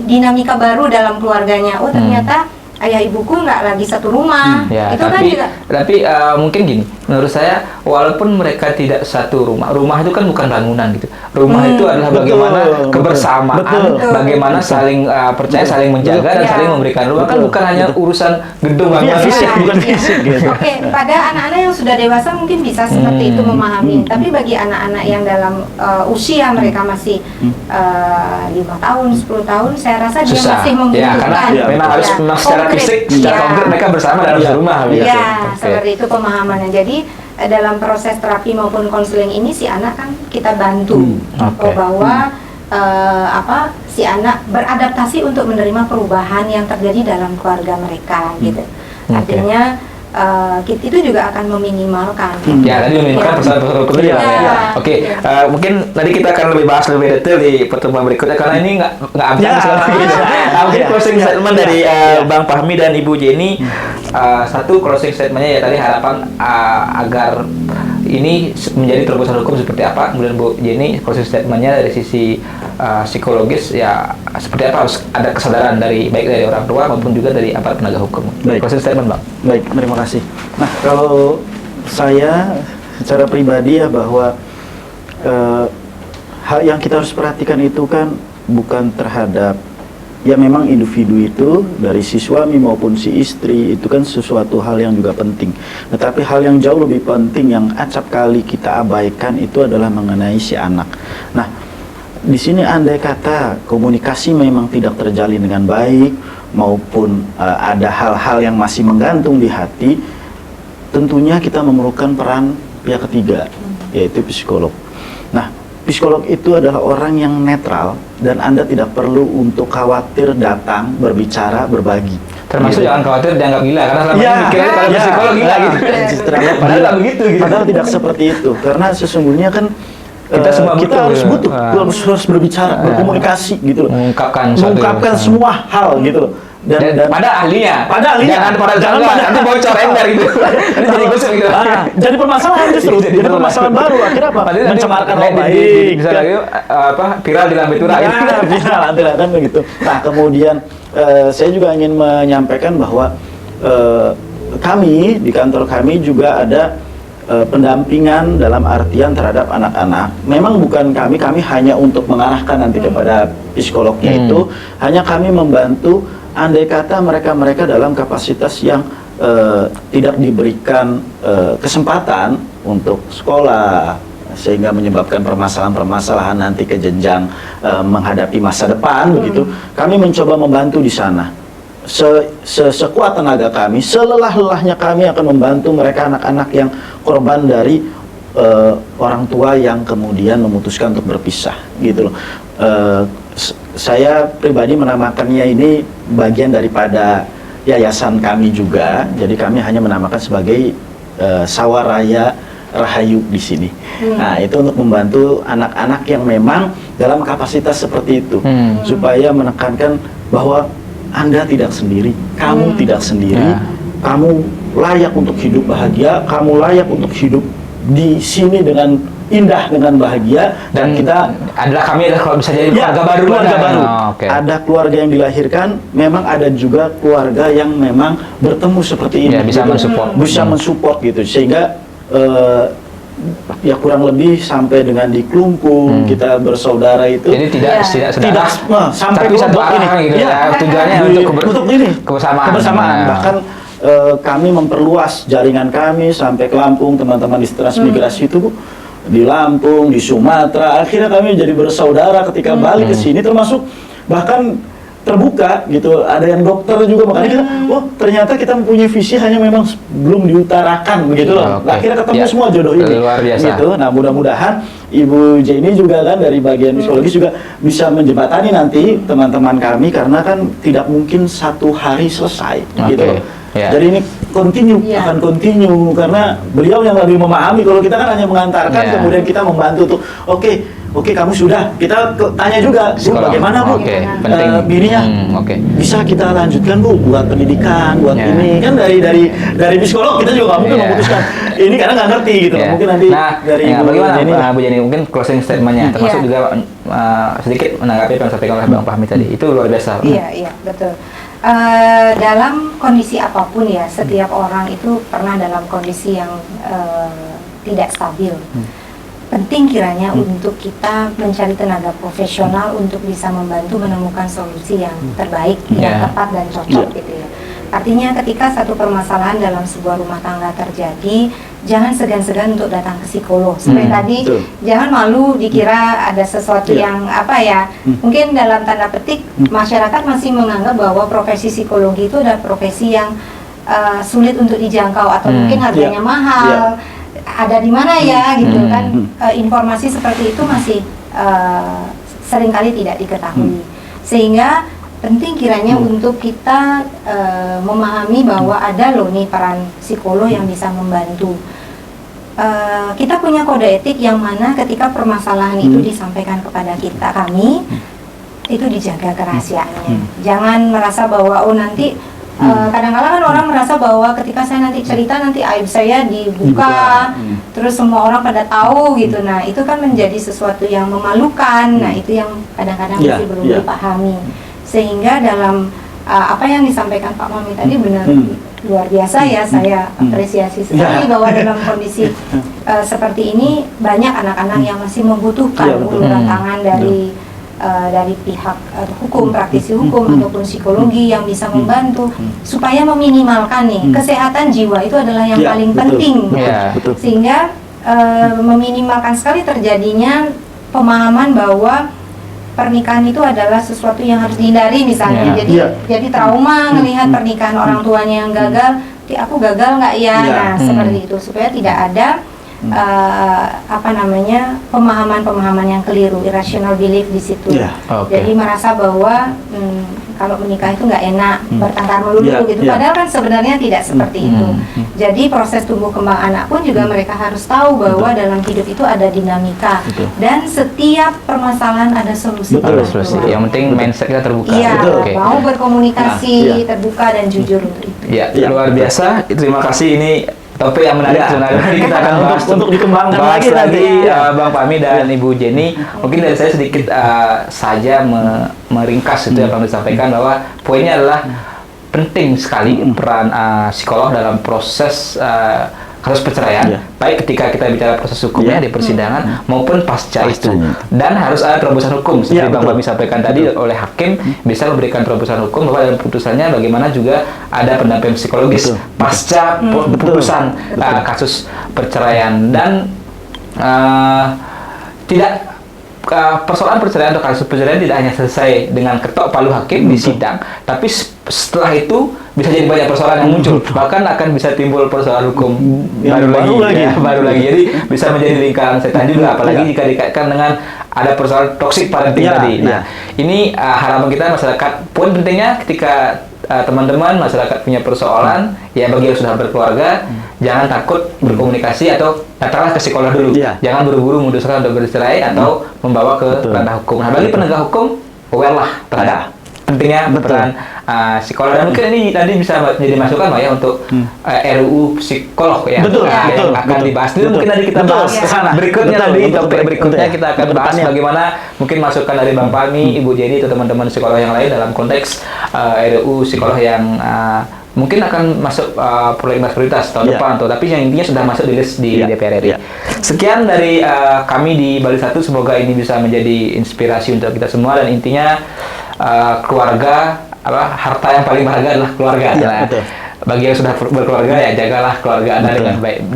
dinamika baru dalam keluarganya. Oh, ternyata ayah ibuku nggak lagi satu rumah. Itu tapi, kan juga. Tapi mungkin gini, menurut saya walaupun mereka tidak satu rumah itu kan bukan bangunan gitu. Rumah itu adalah bagaimana kebersamaan, bagaimana saling percaya, saling menjaga dan saling memberikan ruang. Kan bukan hanya urusan gedung bangunan fisik, bukan fisik gitu. Oke, pada anak-anak yang sudah dewasa mungkin bisa seperti itu memahami. Tapi bagi anak-anak yang dalam usia mereka masih 5 tahun, 10 tahun, saya rasa dia masih membutuhkan. Karena memang harus secara fisik, secara konkret mereka bersama dalam rumah. Iya, seperti itu pemahamannya. Jadi dalam proses terapi maupun konseling ini si anak kan kita bantu bahwa si anak beradaptasi untuk menerima perubahan yang terjadi dalam keluarga mereka gitu. Artinya itu juga akan meminimalkan. Ya, tadi meminimalkan persoalan-persoalan hukum itu. Mungkin nanti kita akan lebih bahas lebih detail di pertemuan berikutnya karena ini nggak absen mungkin closing statement dari Bang Fahmi dan Ibu Jenny. Satu closing statementnya ya tadi harapan agar ini menjadi terobosan hukum seperti apa. Kemudian Bu Jenny closing statementnya dari sisi psikologis ya seperti apa, harus ada kesadaran baik dari orang tua maupun juga dari aparat penegak hukum. Closing statement, Bang. Baik, terima kasih. Nah, kalau saya secara pribadi ya bahwa hal yang kita harus perhatikan itu kan bukan terhadap ya memang individu itu dari si suami maupun si istri itu kan sesuatu hal yang juga penting. Tetapi hal yang jauh lebih penting yang acap kali kita abaikan itu adalah mengenai si anak. Nah, di sini andai kata komunikasi memang tidak terjalin dengan baik maupun ada hal-hal yang masih menggantung di hati, tentunya kita memerlukan peran pihak ketiga, yaitu psikolog. Nah, psikolog itu adalah orang yang netral dan Anda tidak perlu untuk khawatir datang, berbicara, berbagi. Termasuk Gitu. jangan khawatir dianggap gila, karena selama ini mikirnya kalau psikolog gila gitu. Padahal nggak begitu gitu. Padahal tidak seperti itu, karena sesungguhnya kan Kita semua butuh, harus ya. butuh, harus berbicara, berkomunikasi gitu loh. Mengungkapkan semua hal gitu loh. Dan pada ahlinya. Jangan pada nanti bocor ember gitu. Nanti jadi gosip gitu. Jadi permasalahan justru. Jadi permasalahan baru. Akhirnya apa? Mencemarkan nama baik. Bisa lagi viral di Lambe Tura gitu. Viral nanti kan begitu. Nah, kemudian saya juga ingin menyampaikan bahwa kami di kantor kami juga ada pendampingan dalam artian terhadap anak-anak. Memang bukan kami hanya untuk mengarahkan nanti kepada psikolognya itu, hanya kami membantu andai kata mereka dalam kapasitas yang tidak diberikan kesempatan untuk sekolah sehingga menyebabkan permasalahan-permasalahan nanti ke jenjang menghadapi masa depan begitu. Kami mencoba membantu di sana. Sekuat tenaga kami, selelah-lelahnya kami akan membantu mereka anak-anak yang korban dari orang tua yang kemudian memutuskan untuk berpisah gitu loh. Saya pribadi menamakannya ini bagian daripada yayasan kami juga, jadi kami hanya menamakan sebagai Sawaraya Rahayu di sini. Nah, itu untuk membantu anak-anak yang memang dalam kapasitas seperti itu, supaya menekankan bahwa Anda tidak sendiri, kamu tidak sendiri, kamu layak untuk hidup bahagia, kamu layak untuk hidup di sini dengan indah, dengan bahagia, dan kita kami adalah kalau bisa jadi keluarga baru. Ada keluarga yang dilahirkan, memang ada juga keluarga yang memang bertemu seperti ini, bisa mensupport gitu, sehingga ya kurang lebih sampai dengan di Klungkung kita bersaudara itu. Jadi tidak sampai tapi satu arah ini. gitu ya. Tujuannya untuk ini kebersamaan. Bahkan kami memperluas jaringan kami sampai ke Lampung, teman-teman di transmigrasi itu Bu, di Lampung, di Sumatera. Akhirnya kami jadi bersaudara ketika balik ke sini, termasuk bahkan terbuka gitu. Ada yang dokter juga, makanya kita, ternyata kita mempunyai visi, hanya memang belum diutarakan begitu loh. Akhirnya ketemu semua jodoh ini. Luar biasa. Gitu. Nah, mudah-mudahan Ibu Jenny juga kan dari bagian psikologis juga bisa menjembatani nanti teman-teman kami, karena kan tidak mungkin satu hari selesai gitu loh. Jadi ini akan continue, karena beliau yang lebih memahami. Kalau kita kan hanya mengantarkan, kemudian kita membantu tuh. Oke, kamu sudah. Kita tanya juga, Bu, bagaimana Bu? Bininya bisa kita lanjutkan Bu buat pendidikan, buat ini. Kan dari psikolog kita juga nggak mungkin memutuskan ini karena nggak ngerti gitu. Mungkin nanti dari bagaimana Bu Jenny, mungkin closing statementnya, termasuk juga sedikit menanggapi apa yang disampaikan oleh Bang Fahmi tadi. Itu luar biasa. Iya, betul. Dalam kondisi apapun ya, setiap orang itu pernah dalam kondisi yang tidak stabil. Penting kiranya untuk kita mencari tenaga profesional untuk bisa membantu menemukan solusi yang terbaik, yang tepat dan cocok gitu ya. Artinya ketika satu permasalahan dalam sebuah rumah tangga terjadi, jangan segan-segan untuk datang ke psikolog. Seperti tadi, jangan malu dikira ada sesuatu yang mungkin dalam tanda petik masyarakat masih menganggap bahwa profesi psikologi itu adalah profesi yang sulit untuk dijangkau atau mungkin harganya mahal. Ada di mana ya gitu kan. Informasi seperti itu masih seringkali tidak diketahui. Sehingga penting kiranya untuk kita memahami bahwa ada loh nih peran psikolog yang bisa membantu. Kita punya kode etik yang mana ketika permasalahan itu disampaikan kepada kami itu dijaga kerahasiaannya. Jangan merasa bahwa nanti kadang-kadang kan orang merasa bahwa ketika saya nanti cerita, nanti aib saya dibuka, terus semua orang pada tahu gitu. Nah, itu kan menjadi sesuatu yang memalukan. Nah, itu yang kadang-kadang masih belum dipahami. Sehingga dalam apa yang disampaikan Pak Mami tadi benar luar biasa ya, saya apresiasi sekali bahwa dalam kondisi seperti ini banyak anak-anak yang masih membutuhkan uluran tangan dari dari pihak hukum, praktisi hukum ataupun psikologi yang bisa membantu supaya meminimalkan nih kesehatan jiwa itu adalah yang Ya, paling betul. penting, Ya. Betul. sehingga meminimalkan sekali terjadinya pemahaman bahwa pernikahan itu adalah sesuatu yang harus dihindari misalnya. Ya. Jadi Ya. jadi trauma melihat pernikahan orang tuanya yang gagal, aku gagal nggak ya? Ya. Nah, seperti itu supaya tidak ada pemahaman-pemahaman yang keliru, irrational belief di situ. Ya, oke. Jadi merasa bahwa kalau menikah itu nggak enak, bertengkar melulu Ya, gitu. ya. Padahal kan sebenarnya tidak seperti itu. Jadi proses tumbuh kembang anak pun juga mereka harus tahu bahwa dalam hidup itu ada dinamika Betul. dan setiap permasalahan ada solusi. Betul, Ada solusi. Yang penting mindset kita terbuka. Iya, Betul. Oke. mau berkomunikasi, Nah, iya. terbuka dan jujur untuk itu. Ya, Ya. luar biasa. Terima kasih, ini topik yang menarik Ya. sebenarnya. Nanti kita akan bahas Untuk dikembangkan bahas lagi nanti. Ya. Bang Fahmi dan Ibu Jenny. Mungkin dari saya sedikit saja meringkas itu yang akan disampaikan, bahwa poinnya adalah penting sekali peran psikolog dalam proses kasus perceraian, Ya. baik ketika kita bicara proses hukumnya Ya. di persidangan maupun pasca itu. Pascanya. Dan harus ada terobosan hukum seperti Ya, Bang betul. Fahmi sampaikan tadi, oleh hakim bisa memberikan terobosan hukum bahwa dalam putusannya bagaimana juga ada pendampingan psikologis Betul. pasca putusan kasus perceraian. Dan tidak persoalan perceraian atau kasus perceraian tidak hanya selesai dengan ketok palu hakim di sidang, tapi setelah itu bisa jadi banyak persoalan yang muncul, bahkan akan bisa timbul persoalan hukum Yang baru lagi. ya, baru lagi. Jadi bisa menjadi lingkaran setan juga, apalagi jika dikaitkan dengan ada persoalan toxic parenting Ya, tadi. ya. Nah, ini harapan kita masyarakat, poin pentingnya ketika teman-teman masyarakat punya persoalan, ya bagi yang sudah berkeluarga, jangan takut berkomunikasi atau datanglah ke psikolog dulu. Iya. Jangan buru-buru memutuskan untuk bercerai atau membawa ke Betul. ranah hukum. Nah, bagi penegak hukum, aware lah terhadap pentingnya Betul. peran psikolog. Dan mungkin ini nanti bisa jadi masukan Pak ya untuk RUU psikolog ya, Betul, yang betul, akan betul. dibahas. Dulu Betul. mungkin nanti kita Betul, bahas ke sana. berikutnya, Betul, nanti untuk topik berikutnya ya, kita akan ke bahas depannya. bagaimana mungkin masukan dari Bang Fahmi, Ibu Jenny, atau teman-teman psikolog yang lain dalam konteks RUU psikolog yang mungkin akan masuk prolegnas prioritas tahun Ya. depan tuh, tapi yang intinya sudah masuk di list di Ya. DPR RI. Ya. Sekian dari kami di Bali 1, semoga ini bisa menjadi inspirasi untuk kita semua, dan intinya keluarga, harta yang paling berharga adalah keluarga. Ya, Nah, betul. bagi yang sudah berkeluarga, ya jagalah keluarga Anda Betul.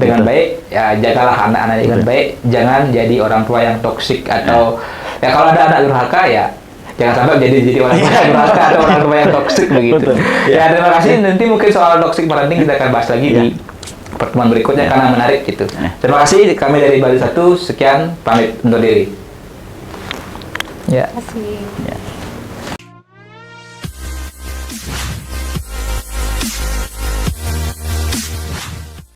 dengan Betul. baik, ya jagalah anak-anak dengan Betul. baik, jangan jadi orang tua yang toksik atau ya kalau ada anak durhaka ya jangan sampai jadi orang tua yang durhaka atau orang tua yang toksik begitu. Betul. Ya, terima kasih. Nanti mungkin soal toxic parenting kita akan bahas lagi di pertemuan berikutnya karena menarik gitu. Terima kasih, kami dari Bali 1, sekian, pamit undur diri. Ya. Terima kasih. Ya.